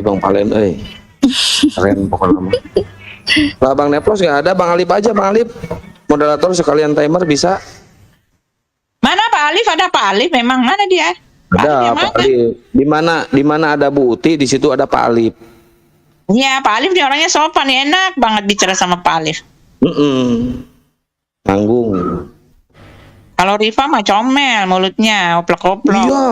Bang Palen, keren pokoknya. Lah Bang Neplos nggak ada, Bang Alip aja, Bang Alip. Moderator sekalian timer bisa. Mana Pak Alif? Ada Pak Alif memang, mana dia? Ada Pak Alif. Di mana ada Bu Uti, di situ ada Pak Alif. Iya, Pak Alif dia orangnya sopan, enak banget bicara sama Pak Alif. Tanggung. Kalau Rifa mah comel mulutnya, oplok-oplok. Iya.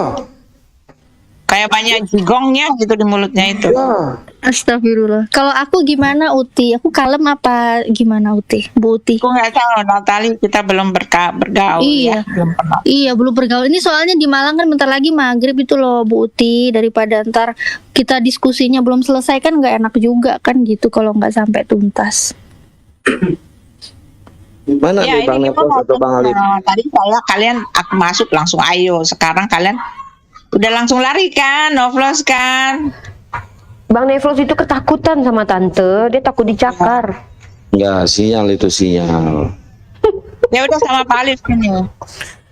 Kayak banyak jigongnya gitu di mulutnya itu. Iya. Astagfirullah. Kalau aku gimana Uti? Aku kalem apa gimana Uti? Bu Uti? Aku nggak tahu, Natali kita belum bergaul Iya. ya. Belum pernah. Iya, belum bergaul. Ini soalnya di Malang kan bentar lagi maghrib itu loh Bu Uti. Daripada ntar kita diskusinya belum selesai kan nggak enak juga kan gitu kalau nggak sampai tuntas. Mana Ya, nih Bang ini Neplos atau Bang Alif? tadi aku masuk langsung ayo. Sekarang kalian udah langsung lari kan, Novlos kan? Bang Nevlos itu ketakutan sama tante, dia takut dicakar. Enggak, sinyal itu sinyal. Ya udah sama Pak Alif ini.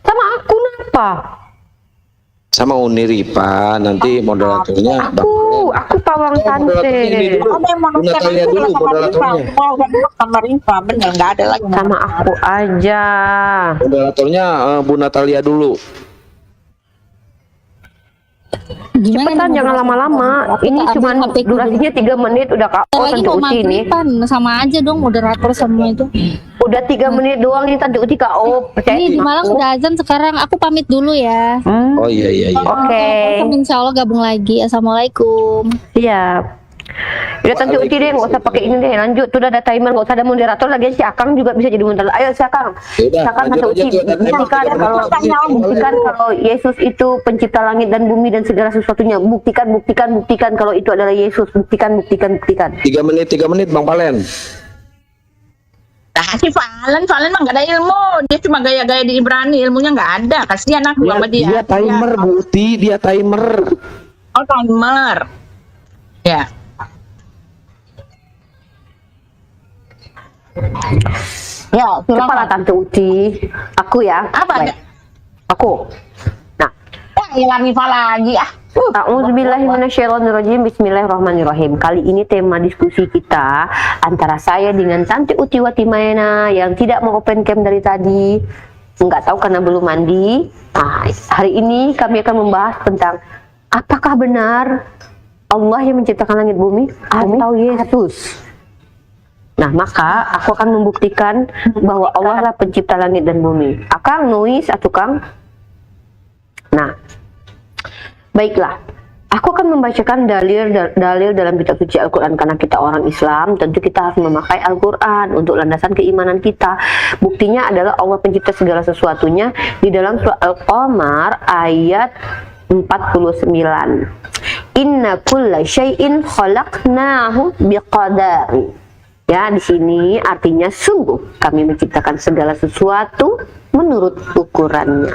Sama aku kenapa? Sama Uni Ripa, nanti moderatornya Bang Palen. Aku pawang tante. Moderatornya ini dulu. Ada yang mau Bu Natalia dulu moderatornya. Sama Rifa, bener nggak ada lagi. Sama aku aja. Moderatornya Bu Natalia dulu. Cepetan, jangan lama-lama. Ini cuma durasinya 3 menit udah KO Lagi Tante mau Uci nih. maghriban sama aja dong moderator sama itu. Udah 3 menit doang nih Tante Uci KO. Percaya Ini di sama Malang aku. sudah azan sekarang. Aku pamit dulu ya. Oh iya. Oke. Insya Allah gabung lagi. Assalamualaikum. Siap. Udah Tante Uci deh, nggak usah pakai ini deh. Lanjut, tuh udah ada timer, nggak usah ada moderator lagi. Si Akang juga bisa jadi moderator. Ayo si Akang. Yaudah, Si Akang Tante lanjut Uci aja tuh, ada timer. buktikan kalau Yesus itu pencipta langit dan bumi dan segala sesuatunya. Buktikan kalau itu adalah Yesus. Buktikan. 3 menit Bang Palen. Nah, si Valen mah nggak ada ilmu. Dia cuma gaya-gaya di Ibrani, ilmunya nggak ada. Kasihan aku sama dia. Dia timer Bu Uti, dia timer. Oh, timer. Ya. Ya, Kepala Tante Uci. Aku ya. Apa? Baik. Aku. Nah. Hilang Rifa lagi ah. A'udzubillahiminasyaitonirrajim. Bismillahirrahmanirrahim. Kali ini tema diskusi kita antara saya dengan Tante Uci Watimayana yang tidak mau open cam dari tadi. Nggak tahu karena belum mandi. Nah, hari ini kami akan membahas tentang apakah benar Allah yang menciptakan langit bumi atau Yesus. Nah, maka aku akan membuktikan bahwa Allah lah pencipta langit dan bumi. Akang noise atau Kang? Nah, baiklah. Aku akan membacakan dalil dalam kitab suci Al-Quran karena kita orang Islam, tentu kita harus memakai Al-Quran untuk landasan keimanan kita. Buktinya adalah Allah pencipta segala sesuatunya di dalam surah Al-Qamar ayat 49. Inna kulla syai'in khalaqnahu biqadari. Ya, di sini artinya sungguh kami menciptakan segala sesuatu menurut ukurannya.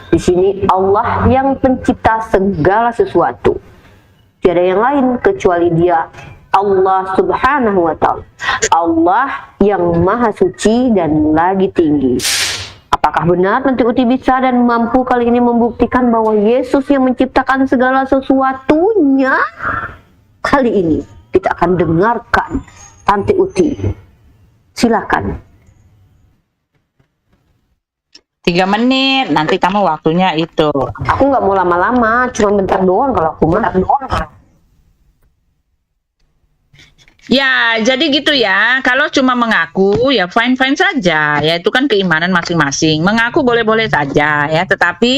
Di sini Allah yang pencipta segala sesuatu. Tiada yang lain kecuali Dia, Allah Subhanahu wa Ta'ala. Allah yang maha suci dan lagi tinggi. Apakah benar Tante Uti bisa dan mampu kali ini membuktikan bahwa Yesus yang menciptakan segala sesuatunya? Kali ini kita akan dengarkan Tante Uti. Silakan. 3 menit, nanti kamu waktunya itu. Aku nggak mau lama-lama, cuma bentar doang kalau aku mah. Ya, jadi gitu ya. Kalau cuma mengaku, ya fine-fine saja. Ya, itu kan keimanan masing-masing. Mengaku boleh-boleh saja, ya. Tetapi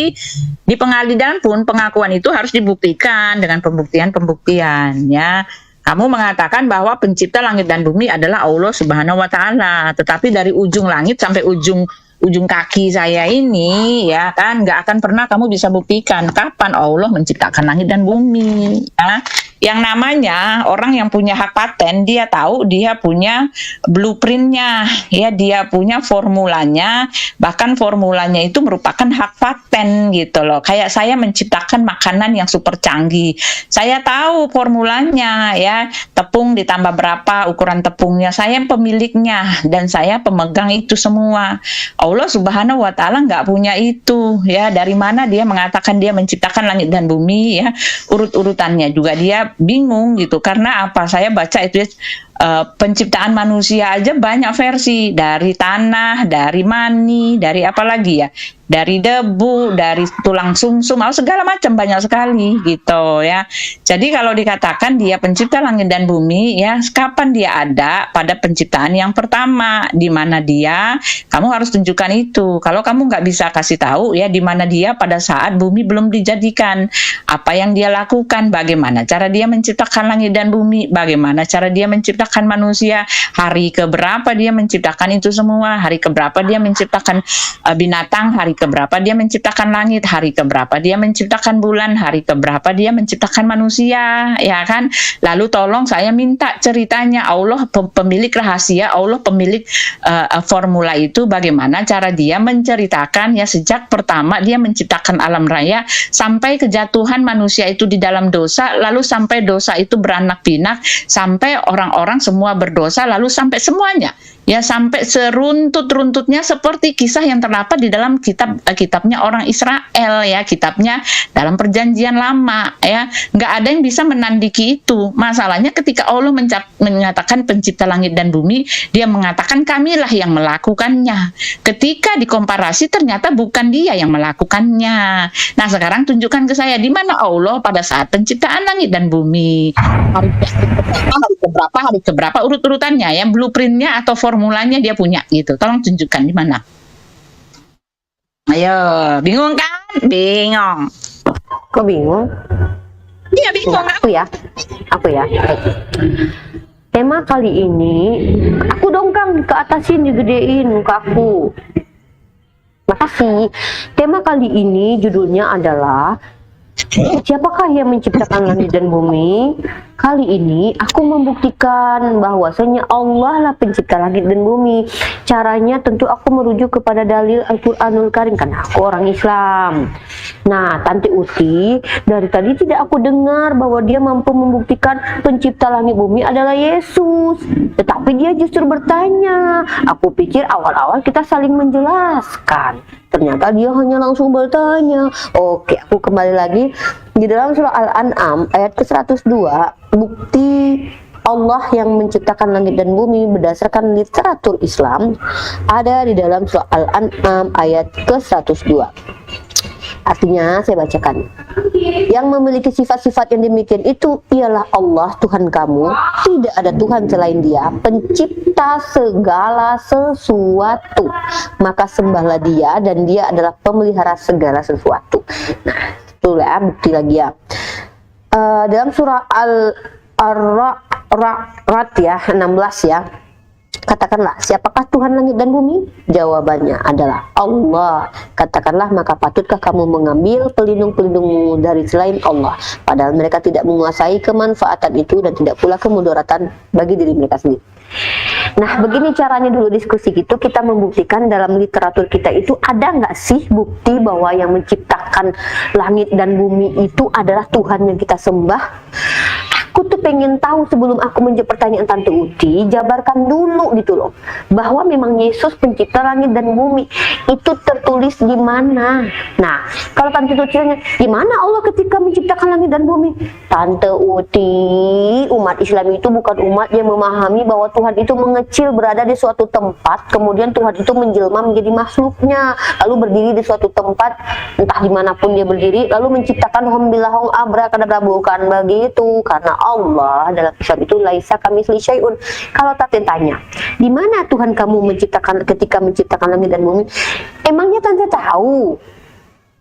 di pengadilan pun pengakuan itu harus dibuktikan dengan pembuktian-pembuktian, ya. Kamu mengatakan bahwa pencipta langit dan bumi adalah Allah Subhanahu wa Ta'ala. Tetapi dari ujung langit sampai ujung kaki saya ini, ya kan, nggak akan pernah kamu bisa buktikan kapan Allah menciptakan langit dan bumi. Ya. Yang namanya orang yang punya hak paten, dia tahu dia punya blueprintnya, ya, dia punya formulanya, bahkan formulanya itu merupakan hak paten gitu loh. Kayak saya menciptakan makanan yang super canggih, saya tahu formulanya, ya, tepung ditambah berapa, ukuran tepungnya, saya pemiliknya dan saya pemegang itu semua. Allah Subhanahu wa Ta'ala nggak punya itu, ya. Dari mana dia mengatakan dia menciptakan langit dan bumi, ya, urut-urutannya juga dia saya bingung gitu. Karena apa? Saya baca itu ya, penciptaan manusia aja banyak versi, dari tanah, dari mani, dari apa lagi ya, dari debu, dari tulang sumsum, segala macam, banyak sekali gitu ya. Jadi kalau dikatakan dia pencipta langit dan bumi ya, kapan dia ada? Pada penciptaan yang pertama, di mana dia, kamu harus tunjukkan itu. Kalau kamu nggak bisa kasih tahu ya di mana dia pada saat bumi belum dijadikan, apa yang dia lakukan, bagaimana cara dia menciptakan langit dan bumi, bagaimana cara dia menciptakan manusia, hari keberapa dia menciptakan itu semua, hari keberapa dia menciptakan binatang, hari keberapa dia menciptakan langit, hari keberapa dia menciptakan bulan, hari keberapa dia menciptakan manusia, ya kan? Lalu tolong saya minta ceritanya, Allah pemilik rahasia, Allah pemilik formula itu, bagaimana cara dia menceritakan ya sejak pertama dia menciptakan alam raya sampai kejatuhan manusia itu di dalam dosa, lalu sampai dosa itu beranak pinak, sampai orang-orang semua berdosa, lalu sampai semuanya ya, sampai seruntut-runtutnya seperti kisah yang terdapat di dalam kitabnya orang Israel ya, kitabnya dalam perjanjian lama ya. Nggak ada yang bisa menandiki itu. Masalahnya ketika Allah menyatakan pencipta langit dan bumi, dia mengatakan kamilah yang melakukannya. Ketika dikomparasi ternyata bukan dia yang melakukannya. Nah sekarang tunjukkan ke saya di mana Allah pada saat penciptaan langit dan bumi, hari keberapa urut-urutannya ya, blueprintnya atau formulanya dia punya gitu. Tolong tunjukkan di mana. Ayo, bingung kan? Bingung. Kok bingung? Iya bingung. Aku ya. Tema kali ini, aku dongkang ke atasin, digedein muka aku. Makasih. Tema kali ini judulnya adalah siapakah yang menciptakan langit dan bumi? Kali ini aku membuktikan bahwasanya Allah lah pencipta langit dan bumi. Caranya tentu aku merujuk kepada dalil Al-Quranul Karim karena aku orang Islam. Nah, Tante Uti dari tadi tidak aku dengar bahwa dia mampu membuktikan pencipta langit bumi adalah Yesus. Tetapi dia justru bertanya. Aku pikir awal-awal kita saling menjelaskan. Ternyata dia hanya langsung bertanya. Oke, aku kembali lagi di dalam surah Al-An'am ayat ke-102, bukti Allah yang menciptakan langit dan bumi berdasarkan literatur Islam ada di dalam surah Al-An'am ayat ke-102. Artinya saya bacakan. Yang memiliki sifat-sifat yang demikian itu ialah Allah Tuhan kamu, tidak ada Tuhan selain Dia, pencipta segala sesuatu. Maka sembahlah Dia dan Dia adalah pemelihara segala sesuatu. Nah, itulah bukti lagi ya. Dalam surah Al-Ra'd ya 16 ya. Katakanlah, siapakah Tuhan langit dan bumi? Jawabannya adalah Allah. Katakanlah, maka patutkah kamu mengambil pelindung-pelindungmu dari selain Allah, padahal mereka tidak menguasai kemanfaatan itu dan tidak pula kemudaratan bagi diri mereka sendiri. Nah, begini caranya dulu diskusi gitu, kita membuktikan dalam literatur kita itu ada nggak sih bukti bahwa yang menciptakan langit dan bumi itu adalah Tuhan yang kita sembah? Aku tuh pengen tahu sebelum aku menjawab pertanyaan Tante Uti, jabarkan dulu gitu loh, bahwa memang Yesus pencipta langit dan bumi itu tertulis di mana? Nah, kalau Tante Uti tanya, di mana Allah ketika menciptakan langit dan bumi? Tante Uti, umat Islam itu bukan umat yang memahami bahwa Tuhan itu mengecil berada di suatu tempat, kemudian Tuhan itu menjelma menjadi makhluknya, lalu berdiri di suatu tempat, entah dimanapun dia berdiri, lalu menciptakan hombilahong abrakadabra, bukan begitu. Karena Allah dalam Islam itu laisa kamitsli syai'un. Kalau Tante tanya, di mana Tuhan kamu menciptakan ketika menciptakan langit dan bumi? Emangnya Tante tahu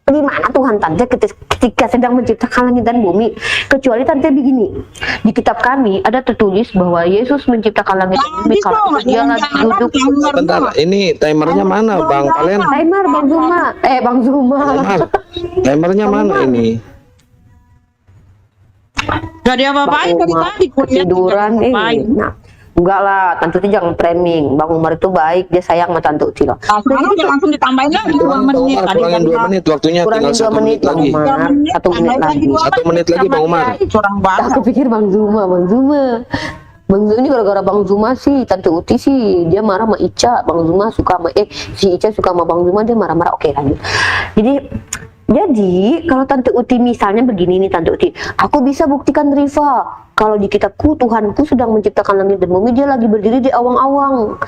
di mana Tuhan Tante ketika sedang menciptakan langit dan bumi? Kecuali Tante begini, di kitab kami ada tertulis bahwa Yesus menciptakan langit dan bumi. Kalau dia lagi duduk. Bentar, ini timernya mana Bang Kalian? Timer Bang Zuma. Timernya mana ini? Gak ada apa-apain dari tadi kuliah tiduran Nah, enggak lah, Tante Uti jangan framing. Bang Umar itu baik, dia sayang sama Tante Uti loh. Sekarang langsung ditambahin lagi 2 menit. Kurangin 2 menit waktunya, tinggal 1 menit lagi. 1 menit lagi. 1 menit lagi Bang Umar. Curang banget. Aku pikir Bang Zuma. Bang Zuma ini gara-gara Bang Zuma sih, Tante Uti sih dia marah sama Ica. Bang Zuma suka sama si Ica suka sama Bang Zuma, dia marah-marah. Oke, lanjut. Jadi Jadi kalau Tante Uti misalnya begini nih Tante Uti, aku bisa buktikan Riva kalau di kitabku Tuhanku sedang menciptakan langit dan bumi, dia lagi berdiri di awang-awang.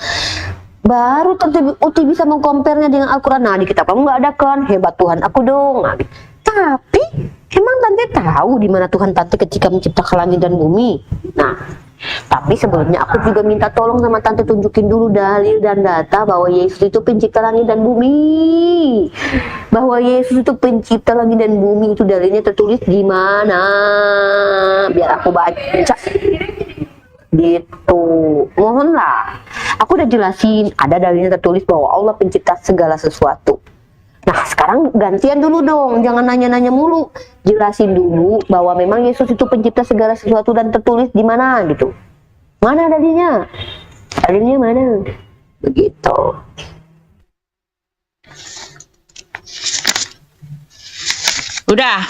Baru Tante Uti bisa mengkomparnya dengan Al-Quran. Nah di kitab kamu nggak ada kan, hebat Tuhan aku dong. Nah, tapi emang Tante tahu di mana Tuhan Tante ketika menciptakan langit dan bumi? Nah, tapi sebelumnya aku juga minta tolong sama Tante tunjukin dulu dalil dan data bahwa Yesus itu pencipta langit dan bumi. Bahwa Yesus itu pencipta langit dan bumi, itu dalilnya tertulis di mana? Biar aku baca. Gitu. Mohonlah. Aku udah jelasin, ada dalilnya tertulis bahwa Allah pencipta segala sesuatu. Nah, sekarang gantian dulu dong, jangan nanya-nanya mulu. Jelasin dulu bahwa memang Yesus itu pencipta segala sesuatu dan tertulis di mana gitu. Mana dalilnya? Dalilnya mana? Begitu. Udah.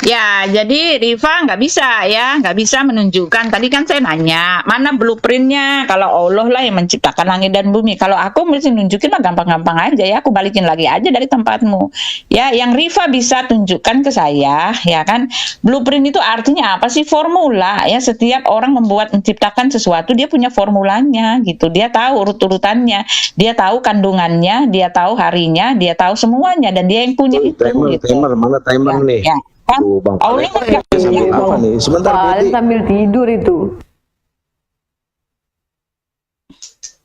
Ya, jadi Riva nggak bisa ya, nggak bisa menunjukkan. Tadi kan saya nanya, mana blueprintnya? Kalau Allah lah yang menciptakan langit dan bumi. Kalau aku mesti nunjukin mah gampang-gampang aja ya. Aku balikin lagi aja dari tempatmu. Ya, yang Riva bisa tunjukkan ke saya, ya kan? Blueprint itu artinya apa sih? Formula ya. Setiap orang menciptakan sesuatu, dia punya formulanya gitu. Dia tahu urut-urutannya, dia tahu kandungannya, dia tahu harinya, dia tahu semuanya, dan dia yang punya itu. Gitu. Mana timer nih? Ya. Kan? Tuh, Bang Allah kan nggak sambil punya. apa nih? Sebentar Paling Putih. sambil tidur itu.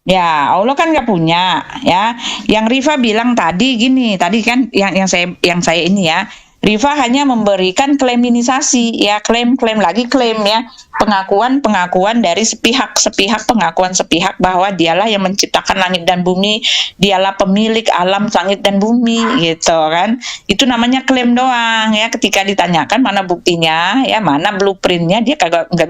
Ya, Allah kan nggak punya, ya. Yang Riva bilang tadi gini, tadi kan yang saya ini ya, Riva hanya memberikan klaiminisasi, ya, klaim lagi klaim ya, pengakuan dari sepihak pengakuan sepihak bahwa dialah yang menciptakan langit dan bumi, dialah pemilik alam langit dan bumi, gitu kan. Itu namanya klaim doang ya. Ketika ditanyakan mana buktinya, ya, mana blueprintnya, dia kagak nggak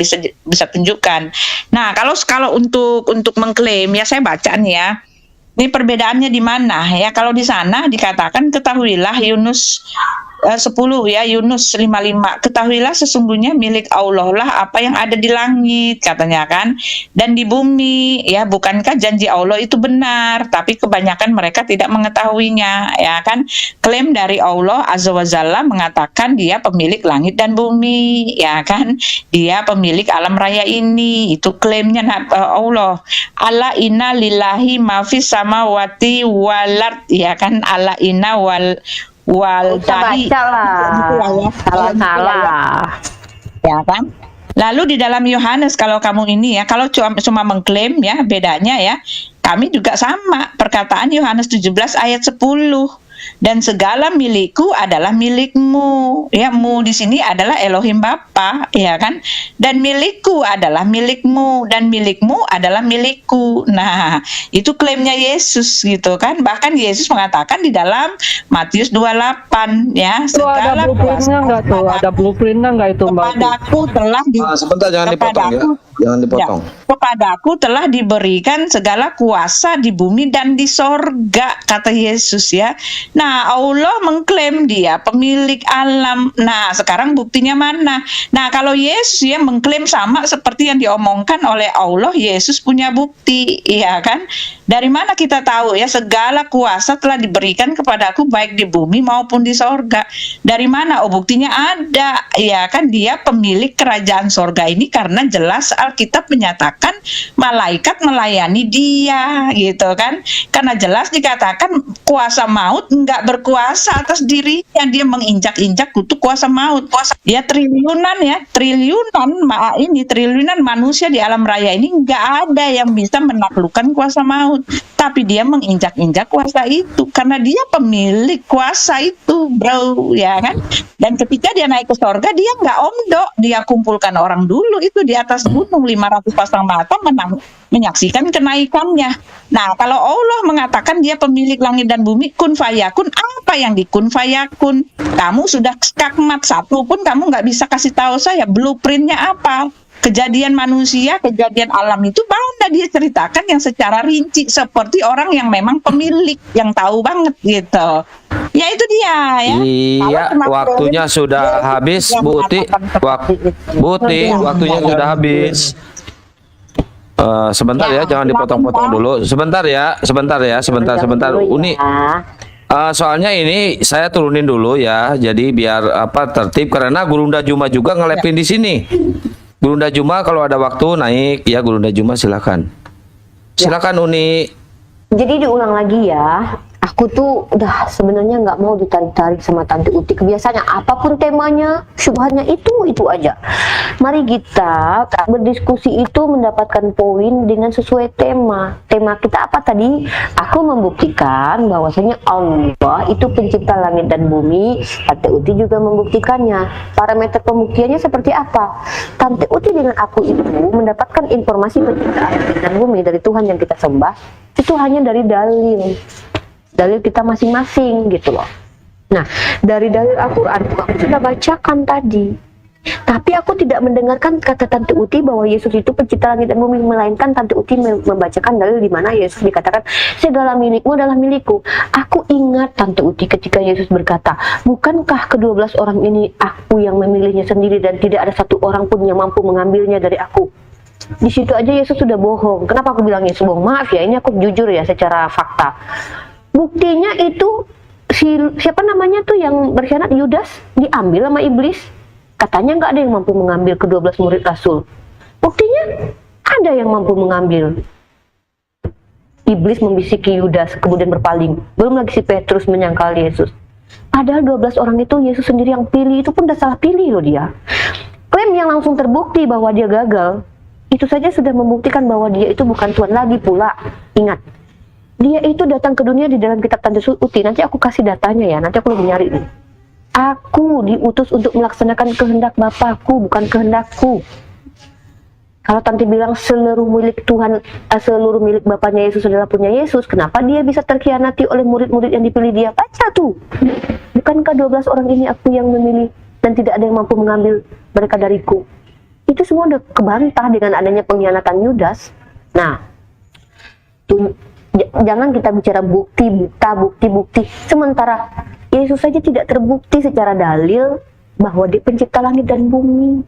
bisa tunjukkan. Nah, kalau untuk mengklaim ya, saya baca nih ya. Ini perbedaannya di mana ya? Kalau di sana dikatakan ketahuilah Yunus 10 ya, Yunus 55, ketahuilah sesungguhnya milik Allah lah apa yang ada di langit, katanya kan, dan di bumi ya. Bukankah janji Allah itu benar? Tapi kebanyakan mereka tidak mengetahuinya, ya kan. Klaim dari Allah Azza wa Jalla mengatakan dia pemilik langit dan bumi, ya kan, dia pemilik alam raya ini. Itu klaimnya Allah. Ala inna lillahi ma fis samawati wal ard, ya kan, ala inna wal tadi Baca lah. Salah. Ya kan. Lalu di dalam Yohanes, kalau kamu ini ya, kalau cuma mengklaim ya, bedanya ya, kami juga sama. Perkataan Yohanes 17 ayat 10. Dan segala milikku adalah milikmu. Ya, mu di sini adalah Elohim Bapa, ya kan? Dan milikku adalah milikmu, dan milikmu adalah milikku. Nah, itu klaimnya Yesus gitu kan. Bahkan Yesus mengatakan di dalam Matius 28 ya, Itu ada blueprintnya nggak tuh? Ada blueprintnya nggak itu Mbak? kepadaku telah Sebentar, jangan dipotong ya. Jangan dipotong. Kepadaku telah diberikan segala kuasa di bumi dan di sorga, kata Yesus ya. Nah, Allah mengklaim dia pemilik alam. Nah, sekarang buktinya mana? Nah, kalau Yesus ya mengklaim sama seperti yang diomongkan oleh Allah, Yesus punya bukti, ya kan? Dari mana kita tahu ya segala kuasa telah diberikan kepadaku baik di bumi maupun di sorga? Dari mana? Oh, buktinya ada, ya kan, dia pemilik kerajaan sorga ini karena jelas Alkitab menyatakan malaikat melayani dia, gitu kan? Karena jelas dikatakan kuasa maut enggak berkuasa atas dirinya, dia menginjak-injak kutu kuasa maut. Dia triliunan manusia di alam raya ini enggak ada yang bisa menaklukkan kuasa maut, tapi dia menginjak-injak kuasa itu karena dia pemilik kuasa itu, bro, ya kan? Dan ketika dia naik ke sorga, dia enggak omdo, dia kumpulkan orang dulu itu di atas gunung, 500 pasang mata menyaksikan kenaikannya. Nah, kalau Allah mengatakan dia pemilik langit dan bumi, kun fayakun, apa yang di kun fayakun? Kamu sudah skakmat, satu pun kamu nggak bisa kasih tahu saya blueprintnya apa. Kejadian manusia, kejadian alam itu mana dia ceritakan yang secara rinci seperti orang yang memang pemilik, yang tahu banget gitu. Ya itu dia ya. Iya, waktunya sudah habis, Bu Uti. Waktunya sudah habis. Sebentar ya, jangan dipotong-potong dulu. Sebentar. Dulu Uni. ya. Soalnya ini saya turunin dulu ya, jadi biar tertib karena Gurunda Juma juga ngelepin di sini. Gurunda Juma kalau ada waktu naik ya, Gurunda Juma silakan. Silakan Uni. Jadi diulang lagi ya. Aku tuh udah sebenarnya nggak mau ditarik-tarik sama Tante Uti. Kebiasaannya apapun temanya, syubhatnya itu aja. Mari kita berdiskusi itu mendapatkan poin dengan sesuai tema. Tema kita apa tadi? Aku membuktikan bahwasanya Allah itu pencipta langit dan bumi. Tante Uti juga membuktikannya. Parameter pembuktiannya seperti apa? Tante Uti dengan aku itu mendapatkan informasi penciptaan langit dan bumi dari Tuhan yang kita sembah itu hanya dari dalil kita masing-masing gitu loh. Nah, dari dalil Al-Quran aku sudah bacakan tadi, tapi aku tidak mendengarkan kata Tante Uti bahwa Yesus itu pencipta langit dan bumi, melainkan Tante Uti membacakan dalil di mana Yesus dikatakan segala milikmu adalah milikku. Aku ingat Tante Uti ketika Yesus berkata, bukankah ke-12 orang ini aku yang memilihnya sendiri dan tidak ada satu orang pun yang mampu mengambilnya dari aku. Di situ aja Yesus sudah bohong. Kenapa aku bilang Yesus bohong? Maaf ya, ini aku jujur ya secara fakta. Buktinya itu siapa namanya tuh yang berkhianat, Yudas, diambil sama iblis. Katanya nggak ada yang mampu mengambil ke-12 murid Rasul. Buktinya ada yang mampu mengambil. Iblis membisiki Yudas, kemudian berpaling. Belum lagi si Petrus menyangkal Yesus. Padahal 12 orang itu Yesus sendiri yang pilih, itu pun udah salah pilih loh dia. Klaim yang langsung terbukti bahwa dia gagal, itu saja sudah membuktikan bahwa dia itu bukan Tuhan lagi pula. Ingat, dia itu datang ke dunia di dalam kitab Tante Uti. Nanti aku kasih datanya ya, nanti aku lagi nyari nih. Aku diutus untuk melaksanakan kehendak Bapakku, bukan kehendakku. Kalau Tante bilang seluruh milik Tuhan, seluruh milik Bapaknya Yesus adalah punya Yesus, kenapa dia bisa terkhianati oleh murid-murid yang dipilih dia? Baca tuh. Bukankah 12 orang ini aku yang memilih dan tidak ada yang mampu mengambil mereka dariku? Itu semua udah kebantah dengan adanya pengkhianatan Yudas. Nah, jangan kita bicara bukti. Sementara Yesus saja tidak terbukti secara dalil bahwa dia pencipta langit dan bumi.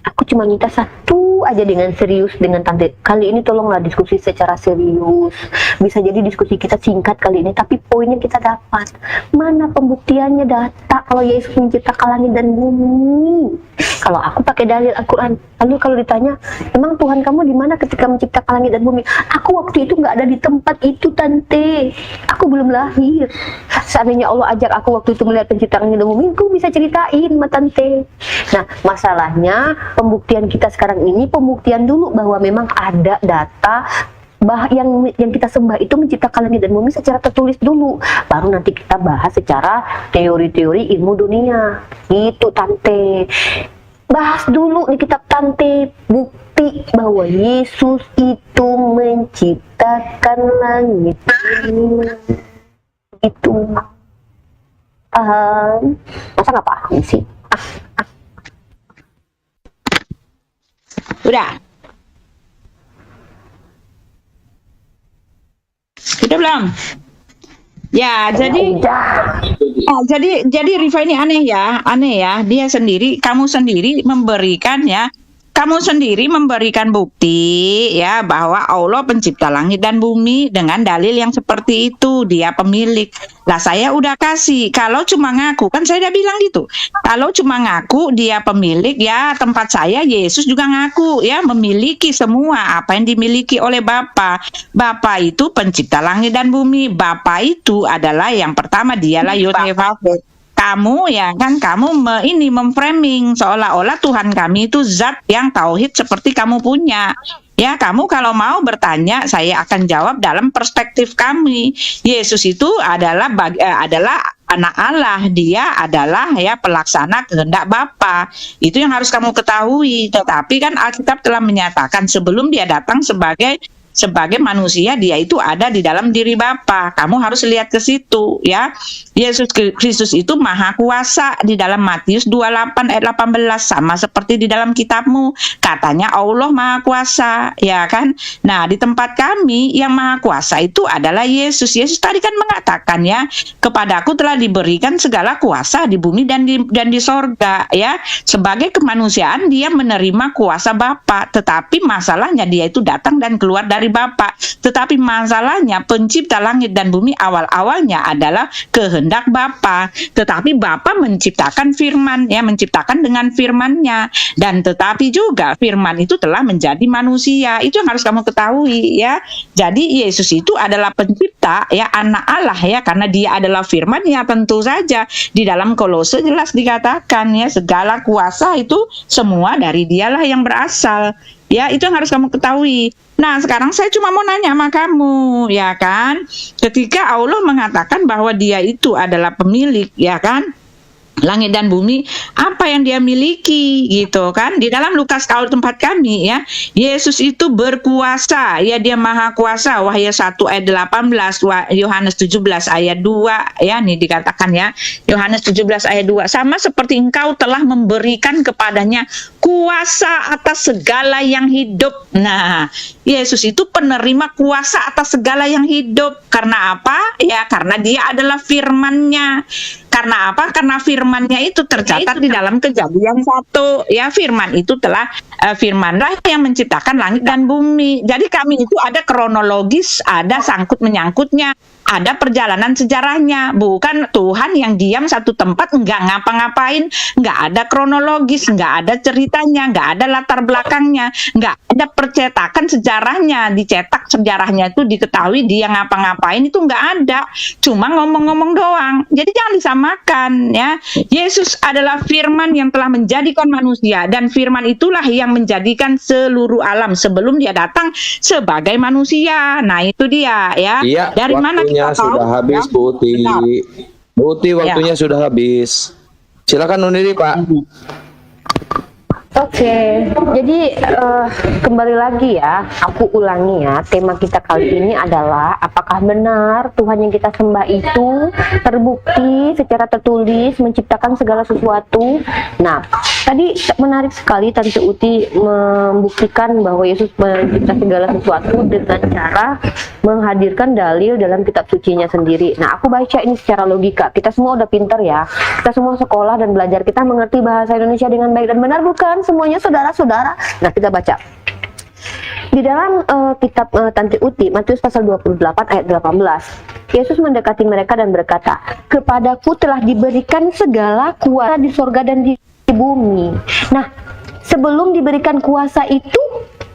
Aku cuma minta satu aja dengan serius dengan Tante. Kali ini tolonglah diskusi secara serius. Bisa jadi diskusi kita singkat kali ini, tapi poinnya kita dapat. Mana pembuktiannya, data kalau Yesus menciptakan langit dan bumi? Kalau aku pakai dalil Al-Quran. Lalu kalau ditanya, emang Tuhan kamu di mana ketika menciptakan langit dan bumi? Aku waktu itu nggak ada di tempat itu, Tante. Aku belum lahir. Seandainya Allah ajak aku waktu itu melihat penciptaan langit dan bumi, aku bisa ceritain sama Tante. Nah, masalahnya pembuktian kita sekarang ini, pembuktian dulu bahwa memang ada data yang kita sembah itu menciptakan langit dan bumi secara tertulis dulu, baru nanti kita bahas secara teori-teori ilmu dunia gitu, Tante. Bahas dulu di kitab Tante bukti bahwa Yesus itu menciptakan langit dan bumi itu. Masa nggak paham sih? Udah belum? Ya, jadi Rifa ini aneh ya. Dia sendiri, kamu sendiri memberikan bukti ya bahwa Allah pencipta langit dan bumi dengan dalil yang seperti itu, dia pemilik. Lah saya udah kasih, kalau cuma ngaku, kan saya udah bilang gitu. Kalau cuma ngaku dia pemilik, ya tempat saya Yesus juga ngaku ya memiliki semua apa yang dimiliki oleh Bapa. Bapa itu pencipta langit dan bumi. Bapa itu adalah yang pertama, dialah Yud-He-Vav-He. Kamu ya kan, memframing seolah-olah Tuhan kami itu zat yang tauhid seperti kamu punya. Ya, kamu kalau mau bertanya, saya akan jawab dalam perspektif kami. Yesus itu adalah anak Allah, dia adalah ya pelaksana kehendak Bapa. Itu yang harus kamu ketahui. Tetapi kan Alkitab telah menyatakan sebelum dia datang sebagai manusia, dia itu ada di dalam diri Bapa. Kamu harus lihat ke situ ya. Yesus Kristus itu maha kuasa di dalam Matius 28 ayat 18, sama seperti di dalam kitabmu. Katanya Allah maha kuasa, ya kan? Nah, di tempat kami yang maha kuasa itu adalah Yesus. Yesus tadi kan mengatakan ya, kepadaku telah diberikan segala kuasa di bumi dan di sorga ya. Sebagai kemanusiaan dia menerima kuasa Bapa, tetapi masalahnya dia itu datang dan keluar dari dari Bapa. Tetapi masalahnya pencipta langit dan bumi awal-awalnya adalah kehendak Bapa. Tetapi Bapa menciptakan firman, ya, menciptakan dengan firman-Nya. Dan tetapi juga firman itu telah menjadi manusia. Itu yang harus kamu ketahui, ya. Jadi Yesus itu adalah pencipta, ya, anak Allah, ya, karena dia adalah firman. Ya, tentu saja di dalam Kolose jelas dikatakan, ya, segala kuasa itu semua dari dialah yang berasal. Ya, itu yang harus kamu ketahui. Nah, sekarang saya cuma mau nanya sama kamu, ya kan? Ketika Allah mengatakan bahwa dia itu adalah pemilik, ya kan? Langit dan bumi, apa yang dia miliki, gitu kan? Di dalam Lukas kalau tempat kami, ya, Yesus itu berkuasa, ya, dia maha kuasa. Wahyu 1 ayat 18, Yohanes 17 ayat 2, ya, nih dikatakan, ya, Yohanes 17 ayat 2, sama seperti engkau telah memberikan kepadanya kuasa atas segala yang hidup. Nah, Yesus itu penerima kuasa atas segala yang hidup. Karena apa? Ya, karena dia adalah firman-Nya. Karena apa? Karena firman-Nya itu tercatat di dalam Kejadian 1. Ya, firman itu telah firmanlah yang menciptakan langit dan bumi. Jadi kami itu ada kronologis, ada sangkut menyangkutnya, ada perjalanan sejarahnya. Bukan Tuhan yang diam satu tempat enggak ngapa-ngapain, enggak ada kronologis, enggak ada ceritanya, enggak ada latar belakangnya, enggak ada percetakan sejarahnya, dicetak sejarahnya itu diketahui dia ngapa-ngapain, itu enggak ada. Cuma ngomong-ngomong doang. Jadi jangan disamakan, ya. Yesus adalah firman yang telah menjadikan manusia, dan firman itulah yang menjadikan seluruh alam sebelum dia datang sebagai manusia. Nah, itu dia, ya. Iya, Dari mana waktunya kita tahu? sudah habis, Ya, Bu Uti. benar. Bu Uti, waktunya sudah habis. Silakan uniri, Pak. Oke, jadi kembali lagi ya, aku ulangi ya, tema kita kali ini adalah apakah benar Tuhan yang kita sembah itu terbukti secara tertulis menciptakan segala sesuatu. Nah, tadi menarik sekali Tante Uti membuktikan bahwa Yesus mencipta segala sesuatu dengan cara menghadirkan dalil dalam kitab sucinya sendiri. Nah, aku baca ini secara logika. Kita semua udah pinter ya, kita semua sekolah dan belajar, kita mengerti bahasa Indonesia dengan baik dan benar, bukan? Semuanya saudara-saudara. Nah, kita baca di dalam kitab Tante Uti, Matius pasal 28 ayat 18. Yesus mendekati mereka dan berkata, "Kepadaku telah diberikan segala kuasa di sorga dan di bumi." Nah, sebelum diberikan kuasa itu,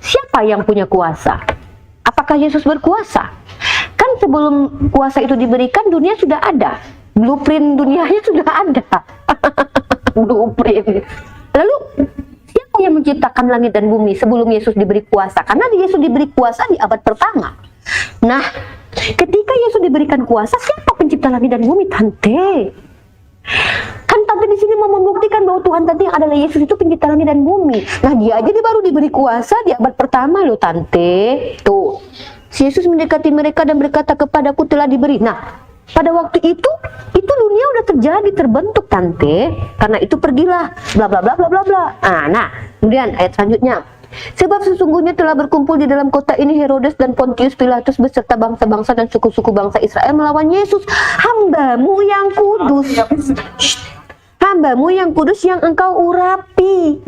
siapa yang punya kuasa? Apakah Yesus berkuasa? Kan sebelum kuasa itu diberikan, dunia sudah ada, blueprint dunianya sudah ada. Blueprint. Lalu siapa yang menciptakan langit dan bumi sebelum Yesus diberi kuasa? Karena Yesus diberi kuasa di abad pertama. Nah, ketika Yesus diberikan kuasa, siapa pencipta langit dan bumi, Tante? Kan Tante di sini mau membuktikan bahwa Tuhan Tante yang adalah Yesus itu pencipta langit dan bumi. Nah, dia aja baru diberi kuasa di abad pertama loh, Tante. Tuh, Yesus mendekati mereka dan berkata, "Kepadaku telah diberi." Nah, pada waktu itu dunia udah terjadi, terbentuk, Tante. Karena itu pergilah, bla bla bla bla bla bla. Nah, kemudian ayat selanjutnya. "Sebab sesungguhnya telah berkumpul di dalam kota ini Herodes dan Pontius Pilatus beserta bangsa-bangsa dan suku-suku bangsa Israel melawan Yesus, hambamu yang kudus. Hambamu yang kudus yang engkau urapi,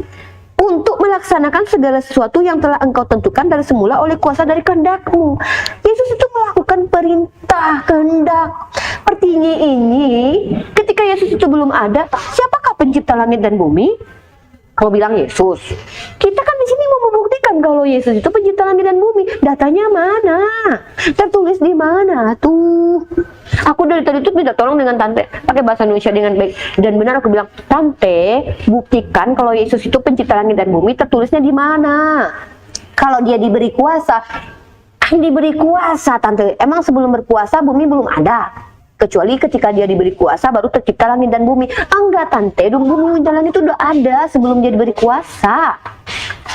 untuk melaksanakan segala sesuatu yang telah engkau tentukan dari semula oleh kuasa dari kehendakmu." Yesus itu melakukan perintah kehendak. Artinya ini, ketika Yesus itu belum ada, siapakah pencipta langit dan bumi? Kau bilang Yesus. Kita kan di sini mau membuktikan kalau Yesus itu pencipta langit dan bumi. Datanya mana? Tertulis di mana tuh? Aku dari tadi itu minta tolong dengan Tante pakai bahasa Indonesia dengan baik dan benar. Aku bilang, "Tante, buktikan kalau Yesus itu pencipta langit dan bumi, tertulisnya di mana?" Kalau dia diberi kuasa, diberi kuasa, Tante. Emang sebelum berkuasa bumi belum ada? Kecuali ketika dia diberi kuasa baru tercipta langit dan bumi. Enggak, Tante, bumi dan langit itu udah ada sebelum dia diberi kuasa.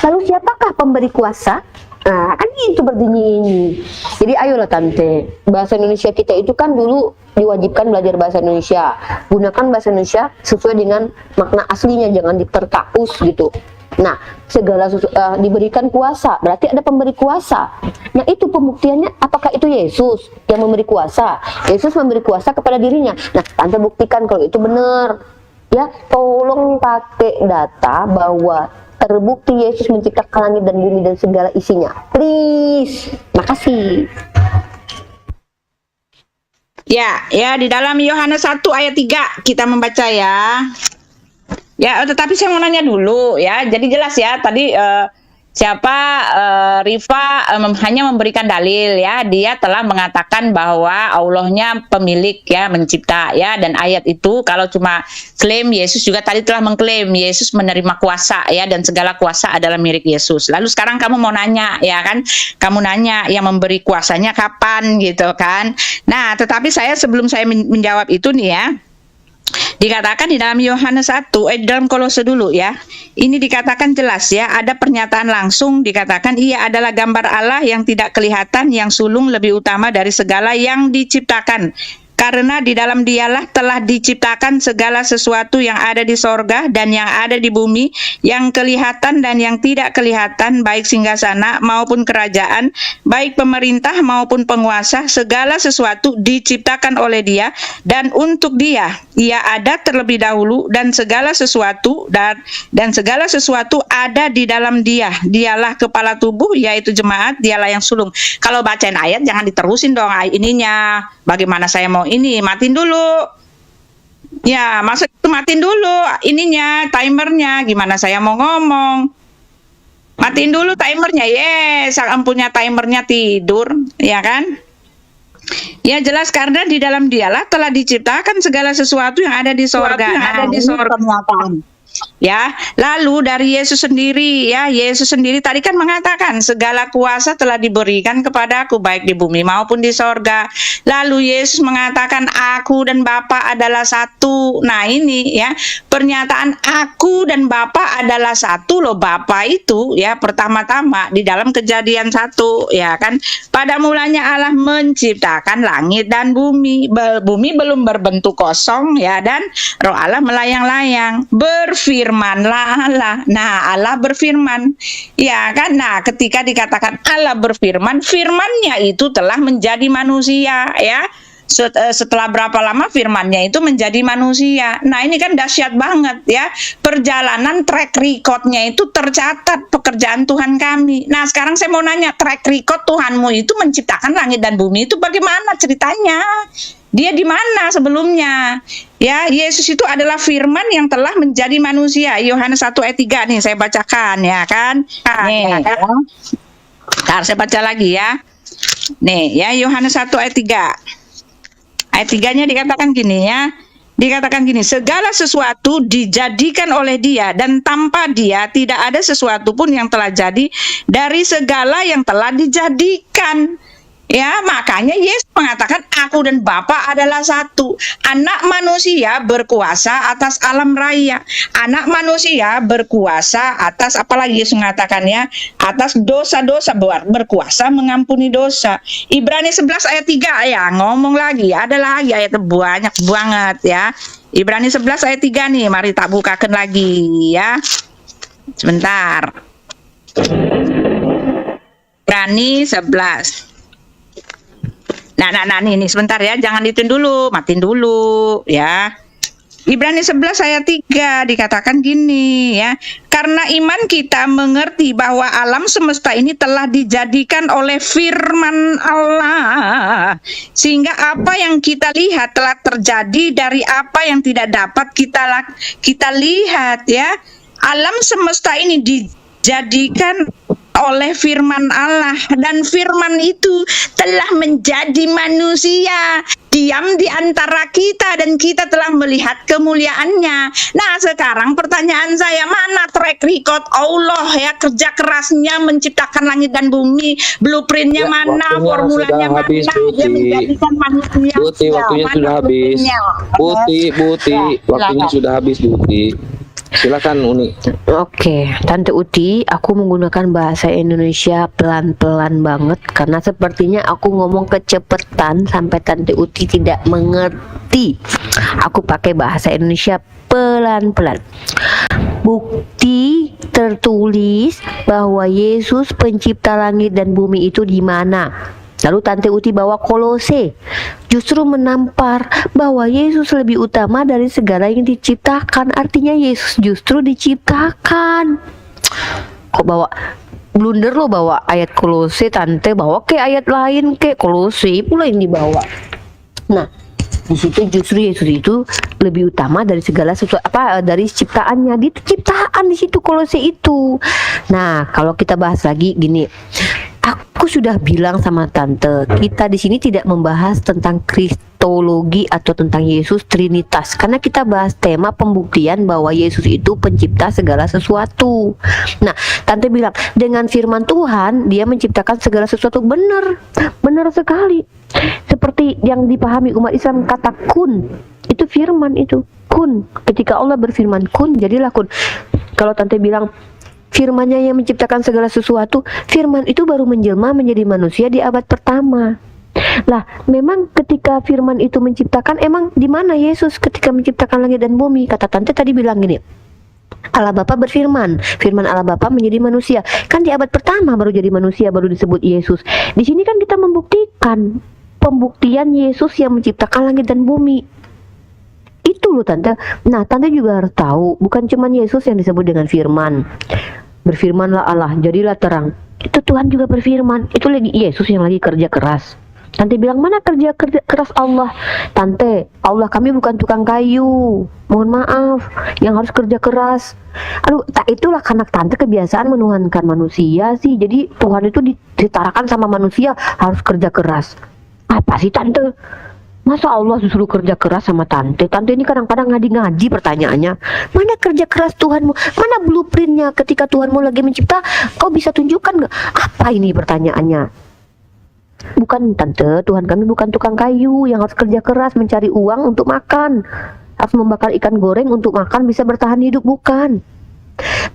Lalu siapakah pemberi kuasa? Nah, kan itu berbunyi ini. Jadi ayolah Tante, bahasa Indonesia kita itu kan dulu diwajibkan belajar bahasa Indonesia. Gunakan bahasa Indonesia sesuai dengan makna aslinya, jangan ditertaus gitu. Nah, segala diberikan kuasa, berarti ada pemberi kuasa. Nah, itu pembuktiannya, apakah itu Yesus yang memberi kuasa? Yesus memberi kuasa kepada dirinya. Nah, Tante buktikan kalau itu benar. Ya, tolong pakai data bahwa terbukti Yesus menciptakan langit dan bumi dan segala isinya? Please. Makasih. Ya, di dalam Yohanes 1 ayat 3 kita membaca ya. Ya, tetapi saya mau nanya dulu ya. Jadi jelas ya tadi Rifa hanya memberikan dalil ya, dia telah mengatakan bahwa Allahnya pemilik ya, mencipta ya, dan ayat itu kalau cuma klaim, Yesus juga tadi telah mengklaim Yesus menerima kuasa ya, dan segala kuasa adalah milik Yesus. Lalu sekarang kamu mau nanya ya kan, kamu nanya yang memberi kuasanya kapan gitu kan. Nah, tetapi saya sebelum saya menjawab itu nih ya, dikatakan di dalam Yohanes 1, di dalam Kolose dulu ya. Ini dikatakan jelas ya, ada pernyataan langsung dikatakan ia adalah gambar Allah yang tidak kelihatan, yang sulung lebih utama dari segala yang diciptakan. Karena di dalam dialah telah diciptakan segala sesuatu yang ada di sorga dan yang ada di bumi, yang kelihatan dan yang tidak kelihatan, baik singgasana maupun kerajaan, baik pemerintah maupun penguasa, segala sesuatu diciptakan oleh Dia dan untuk Dia. Ia ada terlebih dahulu dan segala sesuatu dan segala sesuatu ada di dalam Dia. Dialah kepala tubuh, yaitu jemaat, Dialah yang sulung. Kalau bacain ayat jangan diterusin dong ininya. Bagaimana saya mau ini? Matiin dulu. Ya, maksud itu matiin dulu ininya, timernya. Gimana saya mau ngomong? Matiin dulu timernya. Yes, ampunya timernya tidur, ya kan? Ya jelas, karena di dalam Dialah telah diciptakan segala sesuatu yang ada di sorga. Ya, lalu dari Yesus sendiri ya, Yesus sendiri tadi kan mengatakan segala kuasa telah diberikan kepadaku baik di bumi maupun di sorga. Lalu Yesus mengatakan aku dan Bapa adalah satu. Nah ini ya, pernyataan aku dan Bapa adalah satu loh. Bapa itu ya pertama-tama di dalam Kejadian 1 ya kan, pada mulanya Allah menciptakan langit dan bumi. Bumi belum berbentuk kosong ya, dan Roh Allah melayang-layang. Berfirmanlah Allah. Nah, Allah berfirman. Ya kan? Nah, ketika dikatakan Allah berfirman, firman-Nya itu telah menjadi manusia ya. Setelah berapa lama firman-Nya itu menjadi manusia. Nah, ini kan dahsyat banget ya. Perjalanan track record-nya itu tercatat, pekerjaan Tuhan kami. Nah, sekarang saya mau nanya, track record Tuhanmu itu menciptakan langit dan bumi itu bagaimana ceritanya? Dia di mana sebelumnya? Ya, Yesus itu adalah firman yang telah menjadi manusia. Yohanes 1 ayat 3 nih saya bacakan ya kan. Nih. Ntar saya baca lagi ya. Nih ya, Yohanes 1 ayat 3. Ayat 3-nya dikatakan gini ya. Dikatakan gini, segala sesuatu dijadikan oleh Dia dan tanpa Dia tidak ada sesuatu pun yang telah jadi dari segala yang telah dijadikan. Ya, makanya Yesus mengatakan aku dan Bapa adalah satu. Anak manusia berkuasa atas alam raya. Anak manusia berkuasa atas, apalagi Yesus mengatakannya, atas dosa-dosa, berkuasa mengampuni dosa. Ibrani 11 ayat 3 ya, ngomong lagi, ada lagi ayat banyak banget ya. Ibrani 11 ayat 3 nih, mari tak bukakan lagi ya. Sebentar. Ibrani 11. Nah, nih sebentar ya, jangan ditin dulu, matiin dulu ya. Ibrani 11 ayat 3 dikatakan gini ya. Karena iman kita mengerti bahwa alam semesta ini telah dijadikan oleh firman Allah, sehingga apa yang kita lihat telah terjadi dari apa yang tidak dapat kita lihat ya. Alam semesta ini dijadikan oleh firman Allah, dan firman itu telah menjadi manusia, diam di antara kita, dan kita telah melihat kemuliaannya. Nah, sekarang pertanyaan saya, mana track record Allah ya, kerja kerasnya menciptakan langit dan bumi, blueprintnya Ya, mana, waktunya formulanya sudah mana, habis, dia menjadikan manusia. Buti, waktunya Mana sudah habis. blueprintnya? Buti, Ya, waktunya silakan. sudah habis, Buti. Silakan Uni. Oke, Tante Uti, aku menggunakan bahasa Indonesia pelan-pelan banget karena sepertinya aku ngomong kecepetan sampai Tante Uti tidak mengerti. Aku pakai bahasa Indonesia pelan-pelan. Bukti tertulis bahwa Yesus pencipta langit dan bumi itu di mana? Lalu Tante Uti bawa Kolose, justru menampar bahwa Yesus lebih utama dari segala yang diciptakan. Artinya Yesus justru diciptakan. kok bawa blunder lo, bawa ayat Kolose, tante bawa ke ayat lain, ke Kolose pula yang dibawa. Nah, di situ justru Yesus itu lebih utama dari segala sesuatu, dari ciptaannya. Dia itu ciptaan di situ, Kolose itu. Nah, kalau kita bahas lagi gini, aku sudah bilang sama tante, kita di sini tidak membahas tentang kristologi atau tentang Yesus Trinitas, karena kita bahas tema pembuktian bahwa Yesus itu pencipta segala sesuatu. Nah, tante bilang dengan firman Tuhan dia menciptakan segala sesuatu. Benar sekali. Seperti yang dipahami umat Islam, kata kun itu firman, itu kun. Ketika Allah berfirman kun, jadilah kun. Kalau tante bilang firman-Nya yang menciptakan segala sesuatu, firman itu baru menjelma menjadi manusia di abad pertama. Lah, memang ketika firman itu menciptakan, emang di mana Yesus ketika menciptakan langit dan bumi? Kata tante tadi bilang gini, Allah Bapa berfirman, firman Allah Bapa menjadi manusia. Kan di abad pertama baru jadi manusia, baru disebut Yesus. Di sini kan kita membuktikan pembuktian Yesus yang menciptakan langit dan bumi. Itu loh tante. Nah, tante juga harus tahu, bukan cuma Yesus yang disebut dengan firman. Berfirmanlah Allah, jadilah terang. Itu Tuhan juga berfirman. Itu lagi Yesus yang lagi kerja keras. Tante bilang, mana kerja keras Allah? Tante, Allah kami bukan tukang kayu. Mohon maaf, yang harus kerja keras. Aduh, itulah karena tante kebiasaan menuhankan manusia sih. Jadi Tuhan itu ditarakan sama manusia harus kerja keras. Apa sih tante? Masa Allah disuruh kerja keras sama tante? Tante ini kadang-kadang ngaji pertanyaannya. Mana kerja keras Tuhanmu? Mana blueprintnya ketika Tuhanmu lagi mencipta? Kau bisa tunjukkan nggak? Apa ini pertanyaannya? Bukan tante, Tuhan kami bukan tukang kayu yang harus kerja keras mencari uang untuk makan. Harus membakar ikan goreng untuk makan bisa bertahan hidup, bukan.